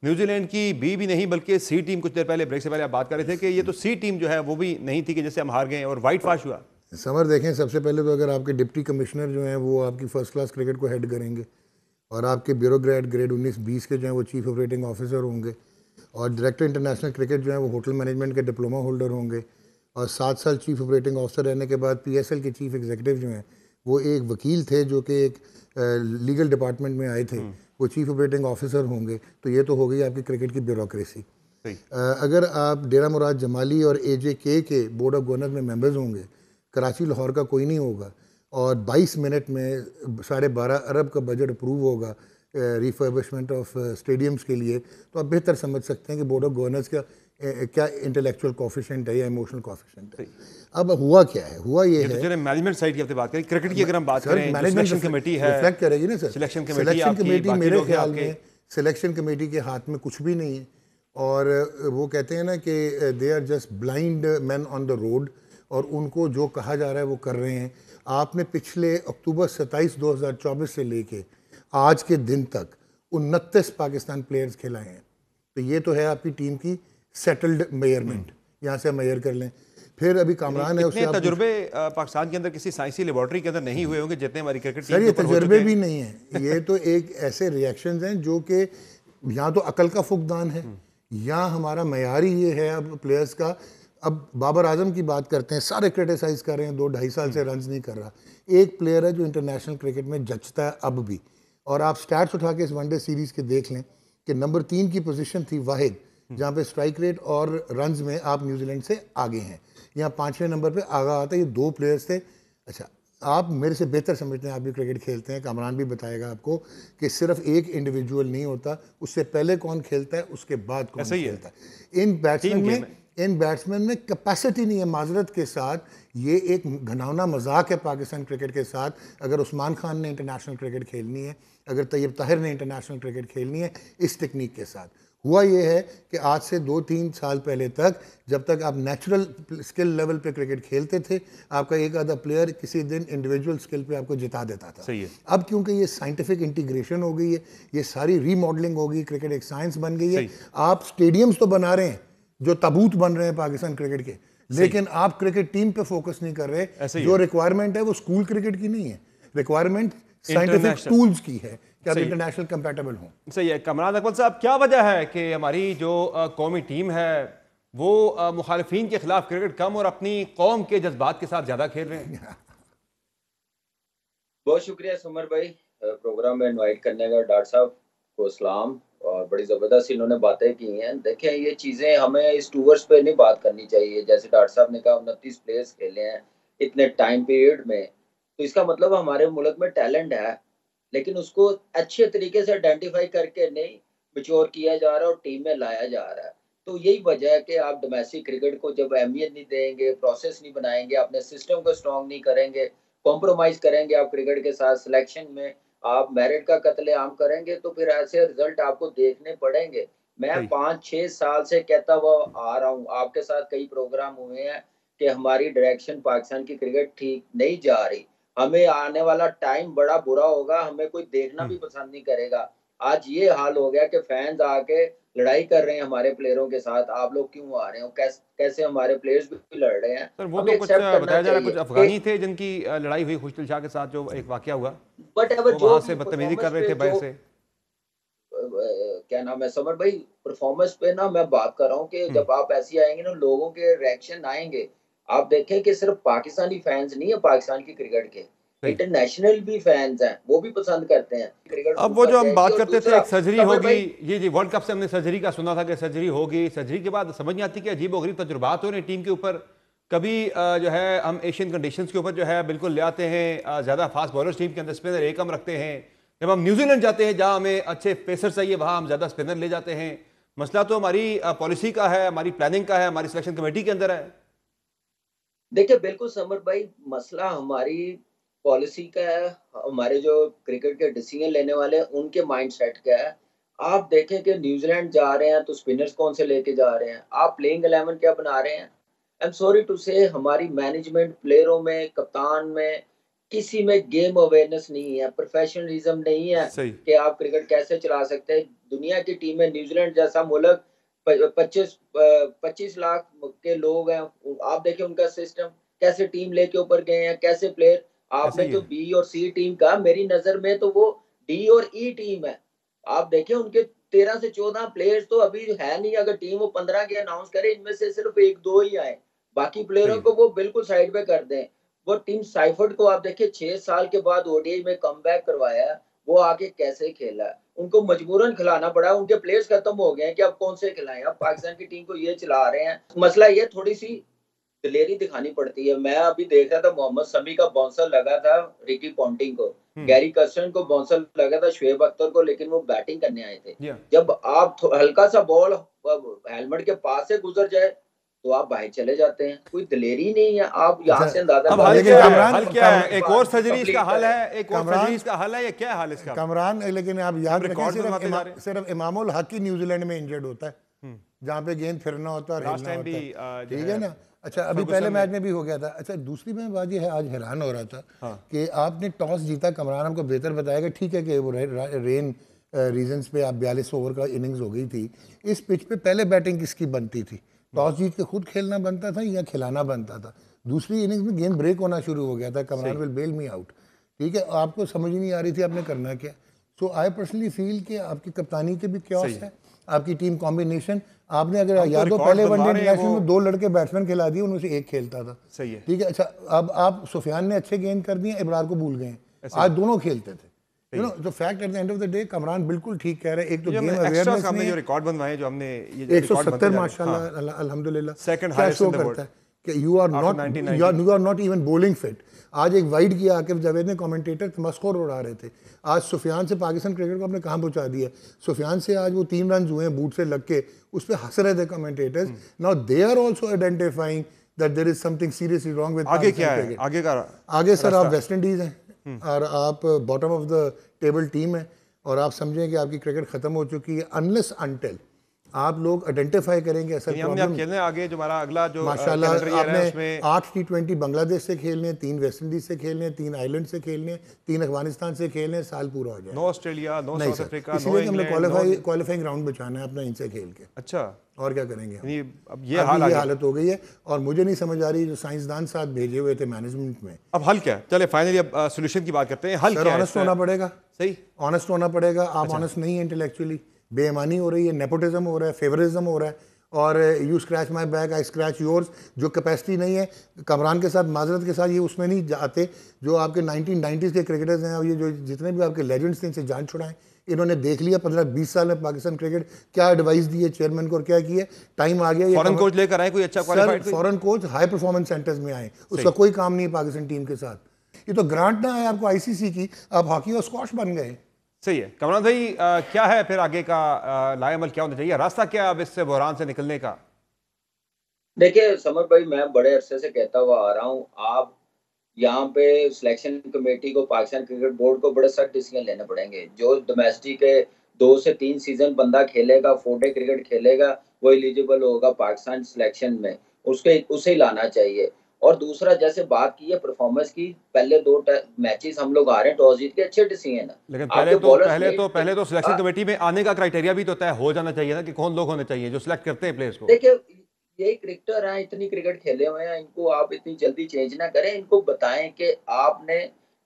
न्यूजीलैंड की बी भी नहीं बल्कि सी टीम, कुछ देर पहले ब्रेक से पहले आप बात कर रहे थे कि ये तो सी टीम जो है वो भी नहीं थी कि जैसे हम हार गए और वाइट वाश हुआ। समर देखें, सबसे पहले तो अगर आपके डिप्टी कमिश्नर जो हैं वो आपकी फर्स्ट क्लास क्रिकेट को हेड करेंगे, और आपके ब्यूरोक्रेट ग्रेड 19-20 के जो हैं वो चीफ ऑपरेटिंग ऑफिसर होंगे, और डायरेक्टर इंटरनेशनल क्रिकेट जो है वो होटल मैनेजमेंट के डिप्लोमा होल्डर होंगे, और 7 साल चीफ ऑपरेटिंग ऑफिसर रहने के बाद PSL के चीफ एग्जीक्यूटिव जो हैं वो एक वकील थे जो कि एक लीगल डिपार्टमेंट में आए थे, वो चीफ ऑपरेटिंग ऑफिसर होंगे। तो ये तो हो गई आपकी क्रिकेट की ब्यूरोक्रेसी। अगर आप डेरा मुराद जमाली और AJK के बोर्ड ऑफ गवर्नर में मेंबर्स होंगे, कराची लाहौर का कोई नहीं होगा, और 22 मिनट में 12.5 अरब का बजट अप्रूव होगा रिफर्बिशमेंट ऑफ स्टेडियम्स के लिए, तो आप बेहतर समझ सकते हैं कि बोर्ड ऑफ गवर्नर्स का क्या इंटेलेक्चुअल कोफिशिएंट है या इमोशनल कोफिशिएंट है। अब हुआ क्या है? हुआ ये है, तो मैनेजमेंट साइड की आपने बात करी, क्रिकेट की अगर हम बात करें, मैनेजमेंट सिलेक्शन कमेटी है, रिफ्लेक्ट करेगी ना सर। सिलेक्शन कमेटी मेरे ख्याल में सिलेक्शन कमेटी के हाथ में कुछ भी नहीं है, और वो कहते हैं ना कि they are just blind man on the road, और उनको जो कहा जा रहा है वो कर रहे हैं। आपने पिछले अक्टूबर 27, 2024 से लेके आज के दिन तक 29 पाकिस्तान प्लेयर्स खिलाए हैं। तो ये तो है आपकी टीम की सेटल्ड मेजरमेंट, यहाँ से मेजर कर लें। फिर अभी कामरान है, उससे तजुर्बे पाकिस्तान के अंदर किसी साइंसी लेबोरेटरी के अंदर नहीं हुए होंगे जितने हमारी क्रिकेट टीम। सर ये तजुर्बे भी नहीं है, ये तो एक ऐसे रिएक्शंस हैं जो कि यहाँ तो अकल का फुकदान है, यहाँ हमारा मयारी ये है अब प्लेयर्स का। अब बाबर आजम की बात करते हैं, सारे क्रिटिसाइज कर रहे हैं, 2-2.5 साल से रन नहीं कर रहा। एक प्लेयर है जो इंटरनेशनल क्रिकेट में जचता है अब भी, और आप स्टैट्स उठा के इस वनडे सीरीज़ के देख लें कि नंबर 3 की पोजीशन थी वाहिद, जहाँ पे स्ट्राइक रेट और रन्स में आप न्यूजीलैंड से आगे हैं। यहाँ 5वें नंबर पे आगा आता है, ये 2 प्लेयर्स थे। अच्छा, आप मेरे से बेहतर समझते हैं, आप भी क्रिकेट खेलते हैं, कामरान भी बताएगा आपको कि सिर्फ एक इंडिविजुअल नहीं होता, उससे पहले कौन खेलता है, उसके बाद कौन खेलता है। इन बैट्समैन में कैपेसिटी नहीं है। माजरत के साथ ये एक घनावना मजाक है पाकिस्तान क्रिकेट के साथ। अगर उस्मान खान ने इंटरनेशनल क्रिकेट खेलनी है, अगर तैयब ताहिर ने इंटरनेशनल क्रिकेट खेलनी है इस टेक्निक के साथ, हुआ ये है कि आज से 2-3 साल पहले तक जब तक आप नेचुरल स्किल लेवल पे क्रिकेट खेलते थे, आपका एक आधा प्लेयर किसी दिन इंडिविजुअल स्किल पे आपको जिता देता था। सही है। अब क्योंकि ये साइंटिफिक इंटीग्रेशन हो गई है, ये सारी रीमॉडलिंग हो गई, क्रिकेट एक साइंस बन गई है। आप स्टेडियम्स तो बना रहे हैं जो ताबूत बन रहे हैं पाकिस्तान क्रिकेट के, लेकिन आप क्रिकेट टीम पे फोकस नहीं कर रहे। जो रिक्वायरमेंट है वो स्कूल क्रिकेट की नहीं है, रिक्वायरमेंट साइंटिफिक टूल्स की है कि आप इंटरनेशनल कंपैटिबल हों। सही है। कामरान अकमल साहब, क्या वजह है कि हमारी जो कौमी टीम है वो मुखालिफिन के खिलाफ क्रिकेट कम और अपनी कौम के जज्बात के साथ ज्यादा खेल रहे हैं? बहुत शुक्रिया सुमर भाई, प्रोग्राम में इनवाइट करने का। डॉक्टर साहब को सलाम, और बड़ी ज़बरदस्त इन्होंने बातें की हैं। देखें, ये चीज़ें हमें इस टूवर्स पे नहीं बात करनी चाहिए। जैसे डॉक्टर साहब ने कहा 29 प्लेयर्स खेले हैं इतने टाइम पीरियड में, तो इसका मतलब हमारे मुल्क में टैलेंट है, लेकिन उसको अच्छे तरीके से आइडेंटिफाई करके नहीं मैच्योर किया जा रहा और टीम में लाया जा रहा है। तो यही वजह है कि आप डोमेस्टिक क्रिकेट को जब अहमियत नहीं देंगे, प्रोसेस नहीं बनाएंगे, अपने सिस्टम को स्ट्रॉन्ग नहीं करेंगे, कॉम्प्रोमाइज़ करेंगे आप क्रिकेट के साथ, सिलेक्शन में आप मेरिट का कत्लेआम करेंगे, तो फिर ऐसे रिजल्ट आपको देखने पड़ेंगे। मैं 5-6 साल से कहता हुआ आ रहा हूँ, आपके साथ कई प्रोग्राम हुए हैं कि हमारी डायरेक्शन पाकिस्तान की क्रिकेट ठीक नहीं जा रही। हमें आने वाला टाइम बड़ा बुरा होगा, हमें कोई देखना भी पसंद नहीं करेगा। आज ये हाल हो गया कि फैंस आके लड़ाई कर रहे हैं हमारे प्लेयरों के साथ, आप लोग क्यों आ रहे हो, कैसे हमारे प्लेयर्स भी लड़ रहे हैं। सर वो तो कुछ बताया जा रहा है, कुछ अफगानी थे जिनकी लड़ाई हुई खुशदिल शाह के साथ, जो एक वाकया हुआ, बट वो वहां से बदतमीजी कर रहे थे बैट से। क्या नाम है समर भाई, परफॉर्मेंस पे ना मैं बात कर रहा हूँ कि जब आप ऐसे आएंगे ना, लोगों के रिएक्शन आएंगे, आप देखें कि सिर्फ पाकिस्तानी फैंस नहीं है पाकिस्तान की क्रिकेट के, इंटरनेशनल भी फैंस हैं, वो भी पसंद करते हैं क्रिकेट। अब वो जो हम बात करते थे एक सर्जरी समर होगी, भाई जी वर्ल्ड कप से हमने सर्जरी का सुना था कि सर्जरी होगी, सर्जरी के बाद समझ नहीं आती कि अजीब गरीब तजुर्बात हो रहे हैं टीम के ऊपर। कभी जो है हम एशियन कंडीशंस के ऊपर जो है बिल्कुल ले आते हैं ज़्यादा फास्ट बॉलर्स टीम के अंदर, स्पिनर एक कम रखते हैं। जब हम न्यूजीलैंड जाते हैं जहाँ हमें अच्छे पेसर चाहिए, वहाँ हम ज़्यादा स्पिनर ले जाते हैं। मसला तो हमारी पॉलिसी का है, हमारी प्लानिंग का है, हमारी सिलेक्शन कमेटी के अंदर है। देखिए बिल्कुल समर भाई, मसला हमारी पॉलिसी का है, हमारे जो क्रिकेट के डिसीजन लेने वाले हैं उनके माइंडसेट का है। आप देखें कि न्यूजीलैंड जा रहे हैं तो स्पिनर्स कौन से लेके जा रहे हैं, आप प्लेइंग 11 क्या बना रहे हैं। आई एम सॉरी टू से हमारी मैनेजमेंट, प्लेयरों में, कप्तान में, किसी में गेम अवेयरनेस नहीं है, प्रोफेशनलिज्म नहीं है सही। कि आप क्रिकेट कैसे चला सकते हैं। दुनिया की टीमें, न्यूजीलैंड जैसा मुल्क 25 लाख के लोग हैं, आप देखें उनका सिस्टम कैसे टीम लेके ऊपर गए हैं, कैसे प्लेयर। ऐसे आपने ही तो है। बी और सी टीम का, मेरी नजर में तो वो डी और ई टीम है। आप देखें उनके 13 से 14 प्लेयर्स तो अभी है नहीं। अगर टीम वो 15 के अनाउंस करे, इनमें से सिर्फ 1-2 ही आए, बाकी प्लेयरों सही। को वो बिल्कुल साइड पे कर दें। वो टीम साइफर्ड को आप देखिए 6 साल के बाद ओडीआई में कमबैक करवाया है, वो आगे कैसे खेला है। उनको मजबूरन खिलाना पड़ा, उनके प्लेयर्स खत्म हो गए हैं कि अब कौन से खिलाएं। अब पाकिस्तान की टीम को ये चला रहे हैं। मसला ये थोड़ी सी दिलेरी दिखानी पड़ती है। मैं अभी देख रहा था मोहम्मद शमी का बाउंसर लगा था रिकी पॉन्टिंग को, गैरी कर्स्टन को बाउंसर लगा था शुएब अख्तर को, लेकिन वो बैटिंग करने आए थे। जब आप हल्का सा बॉल हेलमेट के पास से गुजर जाए तो आप बाहर चले जाते हैं, कोई दिलेरी नहीं है। आप यहाँ से अंदाजा अब हल लेकिन क्या है? कमरान- हल क्या है? एक और कमरान- सर्जरी इसका हल है, एक और कमरान- सर्जरी इसका हल है, ये क्या है हाल इसका? कमरान, लेकिन आप याद रखें रिकॉर्ड बनवाते जा रहे हैं। सिर्फ इमामुल हक ही न्यूजीलैंड में इंजर्ड होता है, जहाँ पे गेंद फिरना होता है और लास्ट हिलना टाइम भी होता है, जो ठीक है ना। अच्छा, अभी पहले मैच में भी हो गया था। अच्छा, दूसरी में बात ये है, आज हैरान हो रहा था कि आपने टॉस जीता, कमरान हमको बेहतर बताएगा, ठीक है कि वो रेन रीजंस पे आप 42 ओवर का इनिंग्स हो गई थी। इस पिच पे पहले बैटिंग किसकी बनती थी? टॉस जीत के खुद खेलना बनता था या खिलाना बनता था? दूसरी इनिंग्स में गेंद ब्रेक होना शुरू हो गया था, Kamran will bail me out, ठीक है। आपको समझ ही नहीं आ रही थी आपने करना क्या। सो आई पर्सनली फील कि आपकी कप्तानी के भी क्योस है, आपकी टीम कॉम्बिनेशन। आपने अगर याद हो पहले वनडे इंटरनेशनल में 2 लड़के बैट्समैन खिला दिए, उनमें से एक खेलता था, सही है, ठीक है। अच्छा, अब आप सुफियान ने अच्छे गेंद कर दिए, इब्रार को भूल गए, आज दोनों खेलते थे। You know the fact at the end of the day Kamran बिल्कुल ठीक कह रहे हैं। एक तो गेम अवेयरनेस हमने जो रिकॉर्ड बनवाए, जो हमने 170 माशाल्लाह अल्हम्दुलिल्लाह सेकंड क्या हाईएस्ट शो इन द करता है कि you are not even bowling fit. आज एक वाइड किया आकिब जावेद ने, कमेंटेटर तमस्खुर उड़ा रहे थे। आज सुफियान से पाकिस्तान क्रिकेट को आपने कहाँ पहुंचा दिया। सुफियान से आज वो 3 रन हुए हैं बूट से लग के, उस पर हंस रहे थे commentators. Now they are also identifying that there is something seriously wrong with आगे क्या है, आगे का आगे सर आप वेस्ट इंडीज हैं और आप bottom of the table team है, और आप समझें कि आपकी क्रिकेट खत्म हो चुकी है अनलेस अनटिल आप लोग आइडेंटिफाई करेंगे ऐसा प्रॉब्लम। खेलने आगे जो हमारा अगला जो माशाल्लाह आपने 8 T20 बांग्लादेश से खेलने, 3 वेस्ट इंडीज से खेलने, 3 आइलैंड से खेलने, 3 अफगानिस्तान से खेलने, साल पूरा हो जाए। No Australia, no South Africa, no इसलिए हमने इंग्लैंड, क्वालिफाइंग राउंड बचाना है अपना इनसे खेल के। अच्छा, और क्या करेंगे हम? अब ये हालत हो गई है और मुझे नहीं समझ आ रही जो साइंसदान साथ भेजे हुए थे मैनेजमेंट में। अब हल क्या है? चले फाइनली अब सोल्यूशन की बात करते हैं। हल क्या है? ऑनेस्ट होना पड़ेगा, सही ऑनेस्ट होना पड़ेगा। आप ऑनेस्ट नहीं है इंटेलेक्चुअली, बेईमानी हो रही है, नेपोटिज्म हो रहा है, फेवरिज्म हो रहा है, और you scratch my back I scratch yours. जो कैपेसिटी नहीं है कमरान के साथ, माजरत के साथ, ये उसमें नहीं जाते। जो आपके 1990s के क्रिकेटर्स हैं और ये जो जितने भी आपके लेजेंड्स थे, इनसे जान छुड़ाएं। इन्होंने देख लिया 15-20 साल में पाकिस्तान क्रिकेट क्या एडवाइस दी है चेयरमैन को और क्या किया। टाइम आ गया फॉरेन कोच लेकर आए, कोई अच्छा qualified foreign coach high performance centres में आए, उसका कोई काम नहीं है पाकिस्तान टीम के साथ। ये तो ग्रांट ना है आपको आईसीसी की, आप हॉकी और स्क्वॉश बन गए। सही है कमरान भाई, क्या है फिर आगे का लाएमल क्या होना चाहिए, रास्ता क्या है अब इससे बहरान से निकलने का? देखिए समर भाई, मैं बड़े अरसे से कहता हुआ आ रहा हूँ, आप यहाँ पे सिलेक्शन कमेटी को, पाकिस्तान क्रिकेट बोर्ड को बड़े सख्त डिसीजन लेने पड़ेंगे। जो डोमेस्टिक के 2 से 3 सीजन बंदा खेलेगा, 4 डे क्रिकेट खेलेगा, वो एलिजिबल होगा पाकिस्तान सिलेक्शन में, उसे ही लाना चाहिए। और दूसरा, जैसे बात की है परफॉर्मेंस की, पहले 2 मैचेस हम लोग आ रहे हैं टॉस जीत के, अच्छे डिसीजन है। लेकिन पहले तो सिलेक्शन कमेटी में आने का क्राइटेरिया भी तो तय हो जाना चाहिए ना, कि कौन लोग होने चाहिए जो सिलेक्ट करते हैं प्लेयर्स को। देखिए यही क्रिकेटर हैं, इतनी क्रिकेट खेले हुए हैं, इनको आप इतनी जल्दी चेंज ना करें। इनको बताएं कि आपने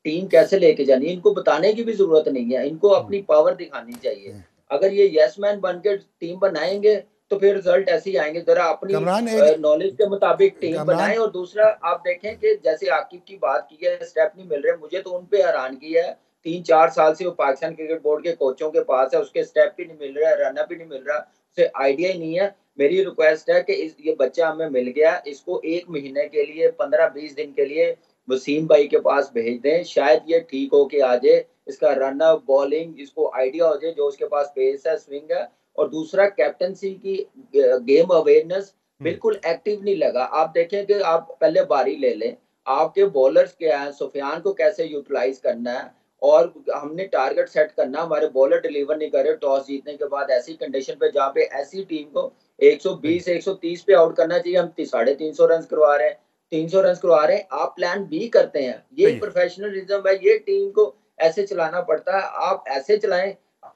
टीम कैसे लेके जानी है। इनको बताने की भी जरूरत नहीं है, इनको अपनी पावर दिखानी चाहिए। अगर ये यस मैन बन के टीम बनाएंगे तो फिर रिजल्ट ऐसे ही आएंगे। जरा अपनी कमरान एक नॉलेज के मुताबिक टीम कमरान बनाएं। और दूसरा आप देखें कि जैसे आकिब की बात की है, स्टेप नहीं मिल रहे, मुझे तो उन पे हैरान किया है। 3-4 साल से वो पाकिस्तान क्रिकेट बोर्ड के कोचों के पास है, उसके स्टेप भी नहीं मिल रहा है, रन भी नहीं मिल रहा, उसे आइडिया ही नहीं है। मेरी रिक्वेस्ट है कि ये बच्चा हमें मिल गया, इसको 1 महीने के लिए 15-20 दिन के लिए वसीम भाई के पास भेज दें, शायद ये ठीक हो के आ जाए। इसका रन अप बॉलिंग इसको आइडिया हो जाए, जो उसके पास पेस है, स्विंग है। और दूसरा कैप्टनसी की गेम अवेयरनेस बिल्कुल एक्टिव नहीं लगा। आप देखें कि आप पहले बारी ले लें, आपके बॉलर्स क्या हैं, सुफियान को कैसे यूटिलाइज करना है, और हमने टारगेट सेट करना, हमारे बॉलर डिलीवर नहीं कर रहे टॉस जीतने के बाद ऐसी कंडीशन पे जहाँ पे ऐसी टीम को 120-130 पे आउट करना चाहिए, हम 350 रन करवा रहे हैं, 300 रन करवा रहे हैं। आप प्लान बी करते हैं, ये प्रोफेशनलिज्म है, ये टीम को ऐसे चलाना पड़ता है। आप ऐसे चलाएं,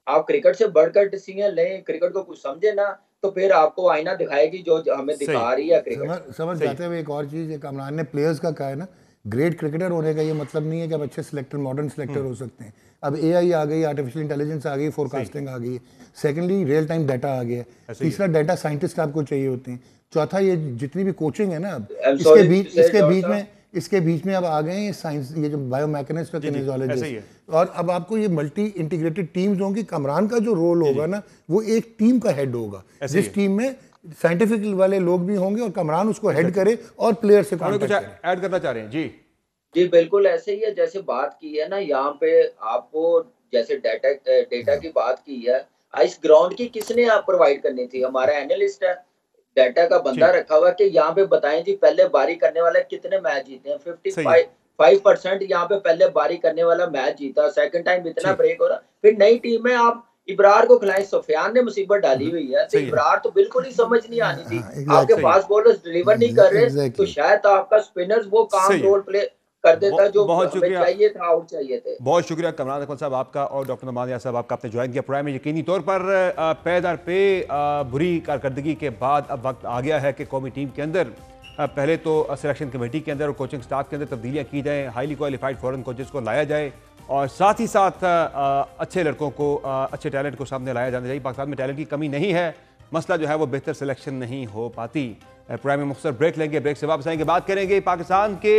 आप क्रिकेट से बढ़कर डिसीजन लें, क्रिकेट को कुछ समझे ना, तो फिर आपको आईना दिखाएगी जो हमें दिखा रही है क्रिकेट। समझ जाते हुए एक और चीज़, एक कमरान ने प्लेयर्स का कहा है ना, ग्रेट क्रिकेटर होने का ये मतलब नहीं है कि आप अच्छे सिलेक्टर, मॉडर्न सिलेक्टर हो सकते हैं। अब एआई आ गई, आर्टिफिशियल इंटेलिजेंस आ गई, फोरकास्टिंग आ गई, सेकेंडली रियल टाइम डाटा आ गया, तीसरा डाटा साइंटिस्ट आपको चाहिए होते हैं, चौथा ये जितनी भी कोचिंग है ना, अब इसके बीच में अब आ गए ये साइंस, ये जो बायोमैकेनिस्ट और किनेसियोलॉजिस्ट, और अब आपको ये मल्टी इंटीग्रेटेड टीम्स होंगी। कमरान का जो रोल होगा ना, वो एक टीम का हेड होगा, जिस टीम में साइंटिफिक वाले लोग भी होंगे और कमरान उसको हेड करे और प्लेयर से कुछ ऐड करना चाह रहे हैं जी? जी बिल्कुल ऐसे ही है, जैसे बात की है ना यहाँ पे आपको, जैसे डेटा की बात की है, इस ग्राउंड की किसने आप प्रोवाइड करनी थी? हमारा एनालिस्ट है, डाटा का बंदा रखा हुआ कि यहाँ पे बताएं जी पहले बारी करने वाले कितने मैच जीते हैं। 55% यहाँ पे पहले बारी करने वाला मैच जीता, सेकंड टाइम इतना ब्रेक हो रहा। फिर नई टीम में आप इब्रार को खिलाएं, सुफियान ने मुसीबत डाली हुई है, तो इब्रार तो बिल्कुल ही समझ नहीं आनी थी। आपके फास्ट बॉलर्स डिलीवर नहीं कर रहे, तो शायद आपका स्पिनर्स वो काम रोल प्ले कर देता जो हमें चाहिए था, आउट चाहिए थे। बहुत शुक्रिया कमरान अकमल साहब आपका, और डॉक्टर नमान यार साहब आपका, आपने ज्वाइन किया प्रोग्राम में। यकीनी तौर पर पैदार पे बुरी कारकर्दगी के बाद अब वक्त आ गया है कि कौमी टीम के अंदर पहले तो सिलेक्शन कमेटी के अंदर और कोचिंग स्टाफ के अंदर तब्दीलियाँ की जाएँ, हाईली क्वालिफाइड फॉरेन कोचेस को लाया जाए, और साथ ही साथ अच्छे लड़कों को, अच्छे टैलेंट को सामने लाया जाना चाहिए। पाकिस्तान में टैलेंट की कमी नहीं है, मसला जो है वो बेहतर सिलेक्शन नहीं हो पाती। प्रोग्राम में मुख्तसर ब्रेक लेंगे, ब्रेक से वापस आएंगे, बात करेंगे पाकिस्तान के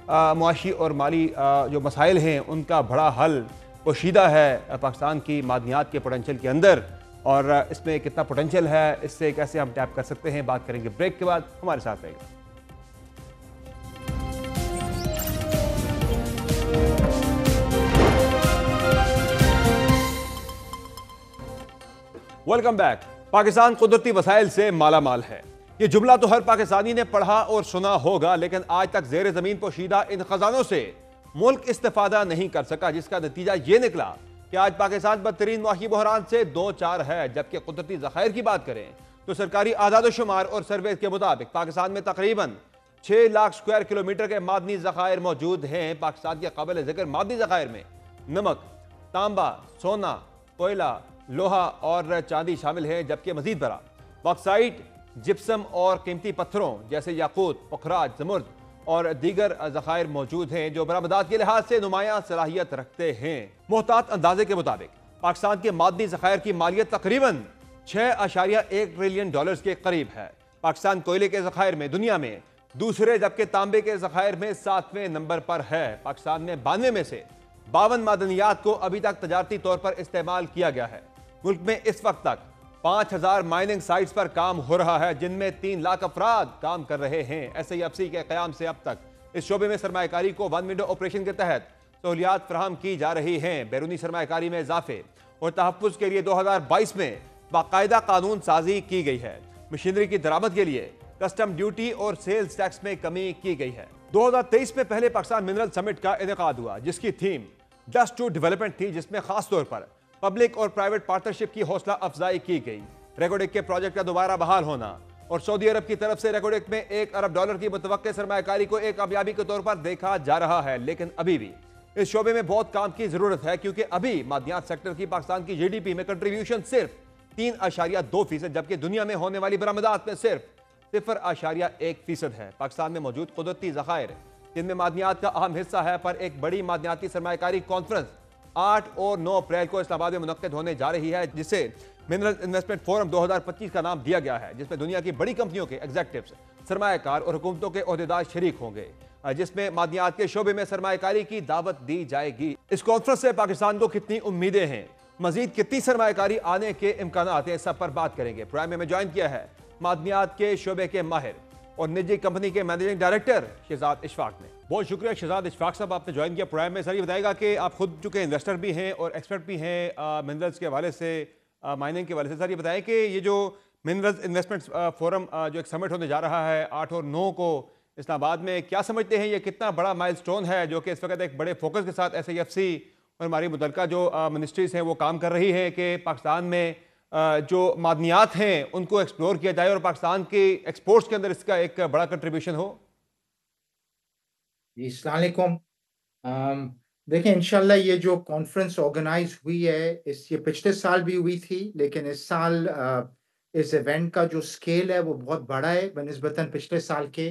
मुआशी और माली जो मसाइल हैं उनका बड़ा हल पोशीदा है पाकिस्तान की मादनियात के पोटेंशियल के अंदर, और इसमें कितना पोटेंशियल है, इससे कैसे हम टैप कर सकते हैं, बात करेंगे ब्रेक के बाद। हमारे साथ रहेगा। Welcome back. पाकिस्तान कुदरती वसाइल से माला माल है, ये जुमला तो हर पाकिस्तानी ने पढ़ा और सुना होगा, लेकिन आज तक जेर जमीन पोशीदा इन खजानों से मुल्क इस्तेफादा नहीं कर सका, जिसका नतीजा ये निकला कि आज पाकिस्तान बदतरीन मुआशी बहरान से 2-4 है। जबकि कुदरती ज़खायर की बात करें तो सरकारी आदाद शुमार और सर्वे के मुताबिक पाकिस्तान में तकरीबन 6 लाख स्क्वायर किलोमीटर के मादनी ज़खायर मौजूद हैं। पाकिस्तान के काबिल ज़िक्र मादनी ज़खायर में नमक, तांबा, सोना, कोयला, लोहा और चांदी शामिल है, जबकि मजीद बरा बॉक्साइट, जिप्सम और कीमती पत्थरों जैसे याकूत, पुखराज, जमुर्द और दीगर ज़खायर मौजूद हैं, जो बरामदात के लिहाज से नुमायां सलाहियत रखते हैं। मोहतात अंदाजे के मुताबिक पाकिस्तान के मादनी ज़खायर की मालियत तकरीबन 6.1 ट्रिलियन डॉलर्स के करीब है। पाकिस्तान कोयले के ज़खायर में दुनिया में दूसरे, जबकि तांबे के ज़खायर में 7वें नंबर पर है। पाकिस्तान में 92 में से 52 मादनियात को अभी तक तजारती तौर पर इस्तेमाल किया गया है। मुल्क में इस वक्त तक 5000 माइनिंग साइट्स पर काम हो रहा है, जिनमें 3 लाख अफराद काम कर रहे हैं। SIFC के क़याम से अब तक इस शोबे में सरमायाकारी को वन विंडो ऑपरेशन के तहत सहूलियात फराहम की जा रही हैं। बैरूनी सरमायाकारी में इजाफे और तहफ़्फ़ुज़ के लिए 2022 में बाकायदा कानून साजी की गई है। मशीनरी की दरामद के लिए कस्टम ड्यूटी और सेल्स टैक्स में कमी की गई है। 2023 में पहले पाकिस्तान मिनरल समिट का इनेकाद हुआ, जिसकी थीम जस्ट टू डेवलपमेंट थी, जिसमें खास तौर पर पब्लिक और प्राइवेट पार्टनरशिप की हौसला अफजाई की गई। रेकोडेक के प्रोजेक्ट का दोबारा बहाल होना और सऊदी अरब की तरफ से रेकोडेक में $1 अरब की मुतवक्के सरमायाकारी को एक कामयाबी के तौर पर देखा जा रहा है। लेकिन अभी भी इस शोबे में बहुत काम की जरूरत है, क्योंकि अभी मादनियात सेक्टर की पाकिस्तान की GDP में कंट्रीब्यूशन सिर्फ 3.2%, जबकि दुनिया में होने वाली बरामदात में सिर्फ 0.1% है। पाकिस्तान में मौजूद कुदरती ज़खायर जिनमें मादनियात का अहम हिस्सा है, पर एक बड़ी मादनियाती सरमायाकारी कॉन्फ्रेंस 8 और 9 अप्रैल को इस्लामाबाद में मुनक्किद होने जा रही है, जिसे मिनरल इन्वेस्टमेंट फोरम 2025 का नाम दिया गया है, जिसमें दुनिया की बड़ी कंपनियों के एग्जेक्टिव्स, सरमायाकार और हुकूमतों के ओहदेदार शरीक होंगे, जिसमें मादनियात के शोबे में सरमायाकारी की दावत दी जाएगी। इस कॉन्फ्रेंस से पाकिस्तान को कितनी उम्मीदें हैं, मजीद कितनी सरमायाकारी आने के इम्कान हैं, सब पर बात करेंगे। प्रोग्राम में ज्वाइन किया है मादनियात के शोबे के माहिर और निजी कंपनी के मैनेजिंग डायरेक्टर शहजाद इशफाक ने। बहुत शुक्रिया शहजाद इशफाक साहब, आपने ज्वाइन किया प्रोग्राम में। सर ये बताएगा कि आप खुद चूंकि इन्वेस्टर भी हैं और एक्सपर्ट भी हैं मिनरल्स के हवाले से, माइनिंग के हवाले से, सर ये बताएं कि ये जो मिनरल्स इन्वेस्टमेंट फोरम जो एक समिट होने जा रहा है 8 और 9 को इस्लामाबाद में, क्या समझते हैं ये कितना बड़ा माइलस्टोन है जो कि इस वक्त एक बड़े फोकस के साथ SIFC और हमारी मुतल्लिका जो मिनिस्ट्रीज हैं वो काम कर रही हैं कि पाकिस्तान में जो मादनियात हैं उनको एक्सप्लोर किया जाए और पाकिस्तान के एक्सपोर्ट्स के अंदर इसका एक बड़ा कंट्रीब्यूशन हो? जी, अस्सलाम वालेकुम। देखिए इंशाल्लाह ये जो कॉन्फ्रेंस ऑर्गेनाइज हुई है ये पिछले साल भी हुई थी, लेकिन इस साल इस इवेंट का जो स्केल है वो बहुत बड़ा है बनिस्बतन पिछले साल के।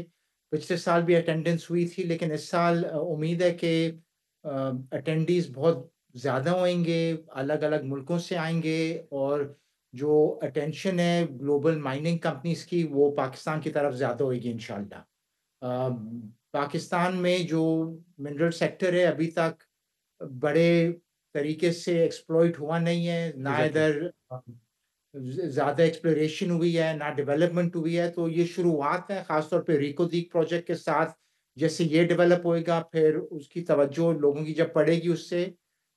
पिछले साल भी अटेंडेंस हुई थी, लेकिन इस साल उम्मीद है कि अटेंडीज बहुत ज़्यादा होंगे, अलग अलग मुल्कों से आएंगे और जो अटेंशन है ग्लोबल माइनिंग कंपनीज की वो पाकिस्तान की तरफ ज़्यादा होगी इंशाल्लाह। पाकिस्तान में जो मिनरल सेक्टर है अभी तक बड़े तरीके से एक्सप्लॉइट हुआ नहीं है, ना इधर ज़्यादा एक्सप्लोरेशन हुई है, ना डेवलपमेंट हुई है। तो ये शुरुआत है, ख़ासतौर पे रिकोदीक प्रोजेक्ट के साथ। जैसे ये डेवलप होएगा, फिर उसकी तवज्जो लोगों की जब पड़ेगी उससे,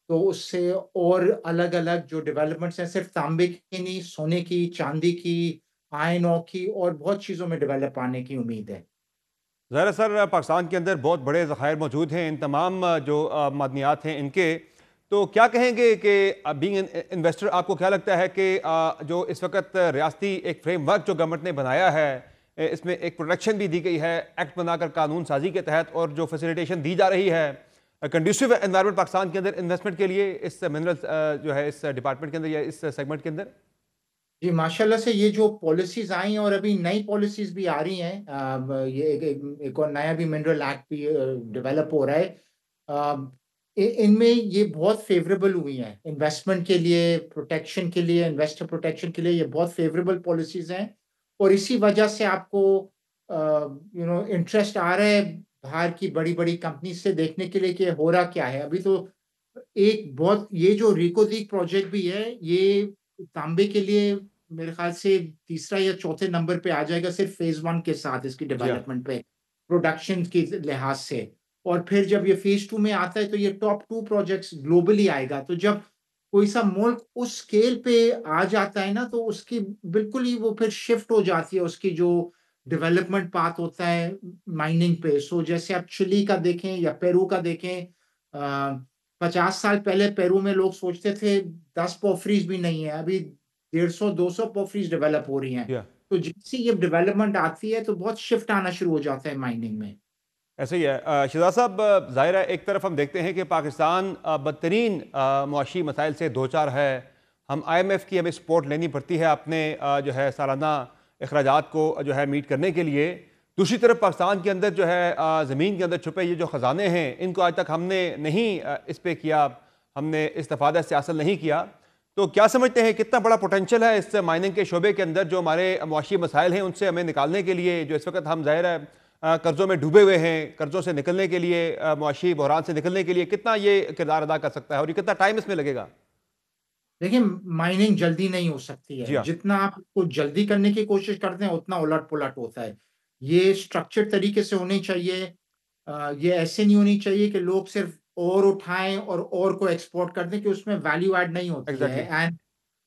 तो उससे और अलग-अलग जो डेवलपमेंट्स हैं, सिर्फ तांबे की नहीं, सोने की, चांदी की, आयरन ओर की और बहुत चीज़ों में डेवलप आने की उम्मीद है। ज़ाहिर सर पाकिस्तान के अंदर बहुत बड़े ज़खायर मौजूद हैं इन तमाम जो मादनियात हैं इनके, तो क्या कहेंगे कि बीइंग इन्वेस्टर आपको क्या लगता है कि जो इस वक्त रियासती एक फ्रेमवर्क जो गवर्नमेंट ने बनाया है, इसमें एक प्रोटेक्शन भी दी गई है एक्ट बनाकर कानून साजी के तहत, और जो फैसिलिटेशन दी जा रही है कंडूसिव एनवायरनमेंट पाकिस्तान के अंदर इन्वेस्टमेंट के लिए इस मिनरल्स जो है इस डिपार्टमेंट के अंदर या इस सेगमेंट के अंदर? जी, माशाल्लाह से ये जो पॉलिसीज़ आई हैं और अभी नई पॉलिसीज़ भी आ रही हैं, ये एक और नया भी मिनरल एक्ट भी डेवलप हो रहा है। इनमें ये बहुत फेवरेबल हुई हैं इन्वेस्टमेंट के लिए, प्रोटेक्शन के लिए, इन्वेस्टर प्रोटेक्शन के लिए ये बहुत फेवरेबल पॉलिसीज़ हैं और इसी वजह से आपको इंटरेस्ट आ रहा है बाहर की बड़ी-बड़ी कंपनी से देखने के लिए कि हो रहा क्या है। अभी तो एक बहुत ये जो रिकोदीक प्रोजेक्ट भी है, ये तांबे के लिए मेरे ख़्याल से तीसरा या चौथे नंबर पे आ जाएगा सिर्फ़ फ़ेज़ 1 के साथ इसकी जी हाँ। डेवलपमेंट पे, प्रोडक्शन के लिहाज़ से। और फिर जब ये फ़ेज़ 2 में आता है तो ये टॉप 2 प्रोजेक्ट्स ग्लोबली आएगा। तो जब कोई सा मुल्क उस स्केल पे आ जाता है ना, तो उसकी बिल्कुल ही वो फिर शिफ्ट हो जाती है उसकी जो डेवलपमेंट पाथ होता है माइनिंग पे। सो जैसे आप चिली का देखें या पेरू का देखें, 50 साल पहले पेरू में लोग सोचते थे 10 पोर्फिरीज भी नहीं है, अभी 150-200 पोर्फिरीज डेवलप हो रही हैं। या तो जैसे ये डेवलपमेंट आती है तो बहुत शिफ्ट आना शुरू हो जाता है माइनिंग में। ऐसे ही है। शहजाद साहब, ज़ाहिर है एक तरफ हम देखते हैं कि पाकिस्तान बदतरीन मुआशी मसाइल से दो चार है। हम IMF की हमें सपोर्ट लेनी पड़ती है अपने जो है सालाना अखराजात को जो है मीट करने के लिए। दूसरी तरफ पाकिस्तान के अंदर जो है ज़मीन के अंदर छुपे ये जो ख़जाने हैं इनको आज तक हमने नहीं इस पे किया, हमने इस्तेफादा से हासिल नहीं किया। तो क्या समझते हैं कितना बड़ा पोटेंशियल है इस माइनिंग के शोबे के अंदर, जो हमारे मुआशी मसाइल हैं उनसे हमें निकालने के लिए, जो इस वक्त हम ज़ाहिर है कर्ज़ों में डूबे हुए हैं, कर्ज़ों से निकलने के लिए, मुआशी बहरान से निकलने के लिए कितना ये किरदार अदा कर सकता है और ये कितना टाइम इसमें लगेगा? देखिए, माइनिंग जल्दी नहीं हो सकती जी है। हाँ। जितना आप उसको जल्दी करने की कोशिश करते हैं, उतना उलट-पुलट होता है। ये स्ट्रक्चर्ड तरीके से होनी चाहिए। ये ऐसे नहीं होनी चाहिए कि लोग सिर्फ़ और उठाएँ और को एक्सपोर्ट कर दें कि उसमें वैल्यू ऐड नहीं होती है। एग्जैक्टली। एंड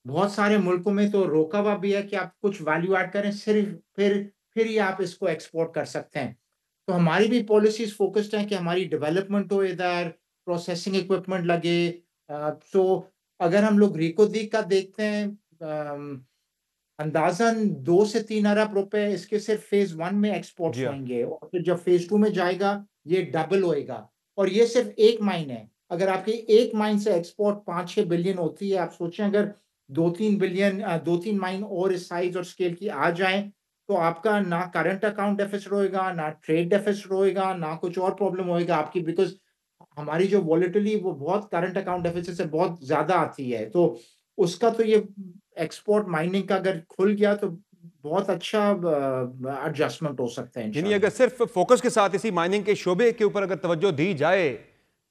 बहुत सारे मुल्कों में तो रोका हुआ भी है कि आप कुछ वैल्यू ऐड करें, सिर्फ़ फिर ही आप इसको एक्सपोर्ट कर सकते हैं। तो हमारी भी पॉलिसीज़ फ़ोकस्ड हैं कि हमारी डेवलपमेंट हो इधर, प्रोसेसिंग इक्विपमेंट लगे। सो अगर हम लोग रिकोदी का देखते हैं, अंदाज़न 2 से 3 अरब रुपए इसके सिर्फ फ़ेज़ 1 में जी एक्सपोर्ट्स हाँ। होंगे और फिर जब फ़ेज़ 2 में जाएगा, ये डबल होएगा और ये सिर्फ एक माइन है। अगर आपकी एक माइन से एक्सपोर्ट 5-6 बिलियन होती है, आप सोचें अगर 2-3 बिलियन 2-3 माइन और इस साइज़ और स्केल की आ जाएँ, तो आपका ना करंट अकाउंट डेफ़िसिट होएगा, ना ट्रेड डेफ़िसिट होएगा, ना कुछ और प्रॉब्लम होएगा आपकी, बिकॉज़ हमारी जो वॉलेटिलिटी वो बहुत करंट अकाउंट डेफिसिट से बहुत ज़्यादा आती है। तो उसका तो ये एक्सपोर्ट माइनिंग का अगर खुल गया तो बहुत अच्छा एडजस्टमेंट हो सकता है यानी इंशाल्लाह। अगर सिर्फ फोकस के साथ इसी माइनिंग के शोबे के ऊपर अगर तवज्जो दी जाए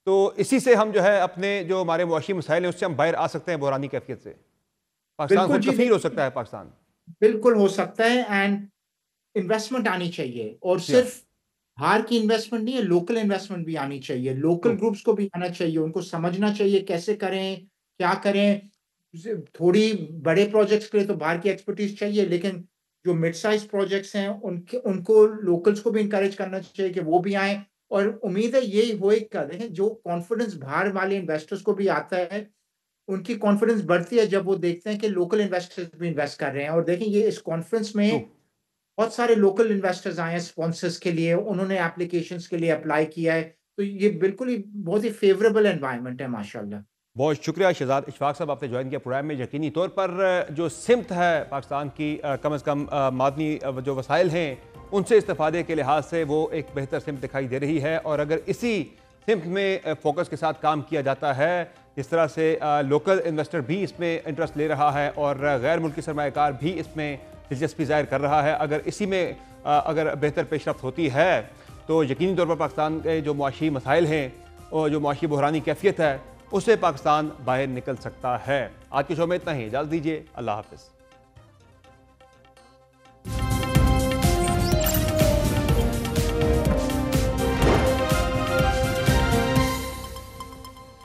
तो इसी से हम जो है अपने जो हमारे मुआशी मसाइल हैं उससे हम बाहर आ सकते हैं बहरानी कैफियत से। पाकिस्तान बिल्कुल खुद जी, कफील हो सकता है पाकिस्तान। बिल्कुल हो सकता है। एंड इन्वेस्टमेंट आनी चाहिए और या सिर्फ बाहर की इन्वेस्टमेंट नहीं है, लोकल इन्वेस्टमेंट भी आनी चाहिए। Local true. ग्रुप्स को भी आना चाहिए, उनको समझना चाहिए कैसे करें, क्या करें। थोड़ी बड़े प्रोजेक्ट्स के लिए तो बाहर की एक्सपर्टीज चाहिए, लेकिन जो मिड साइज प्रोजेक्ट्स हैं उनके उनको लोकल्स को भी इनकरेज करना चाहिए कि वो भी आएँ। और उम्मीद है यही होएगा। देखें, जो कॉन्फिडेंस बाहर वाले इन्वेस्टर्स को भी आता है, उनकी कॉन्फिडेंस बढ़ती है जब वो देखते हैं कि लोकल इन्वेस्टर्स भी इन्वेस्ट कर रहे हैं। और देखिए, ये इस कॉन्फ्रेंस ट्रू। में बहुत सारे लोकल इन्वेस्टर्स आए हैं स्पॉन्सर्स के लिए, उन्होंने एप्लीकेशंस के लिए अप्लाई किया है। तो ये बिल्कुल ही बहुत ही फेवरेबल एनवायरनमेंट है माशाल्लाह। बहुत शुक्रिया शहजाद इशफाक साहब, आपने ज्वाइन किया प्रोग्राम में। यकीनी तौर पर जो सिमत है पाकिस्तान की कम अज़ कम मादनी जो वसाइल हैं उनसे इस्तेफादे के लिहाज से वो एक बेहतर सिमत दिखाई दे रही है। और अगर इसी सिमत में फोकस के साथ काम किया जाता है, जिस तरह से लोकल इन्वेस्टर भी इसमें इंटरेस्ट ले रहा है और गैर मुल्की सरमायाकार भी इसमें दिलचस्पी ज़ाहिर कर रहा है, अगर इसी में अगर बेहतर पेशरफ्त होती है तो यकीनी तौर पर पाकिस्तान के जो मुआशी मसाइल हैं और जो मुआशी बहरानी कैफियत है उससे पाकिस्तान बाहर निकल सकता है। आज के शो में इतना ही, इजाज़त दीजिए। अल्लाह हाफ़िज़।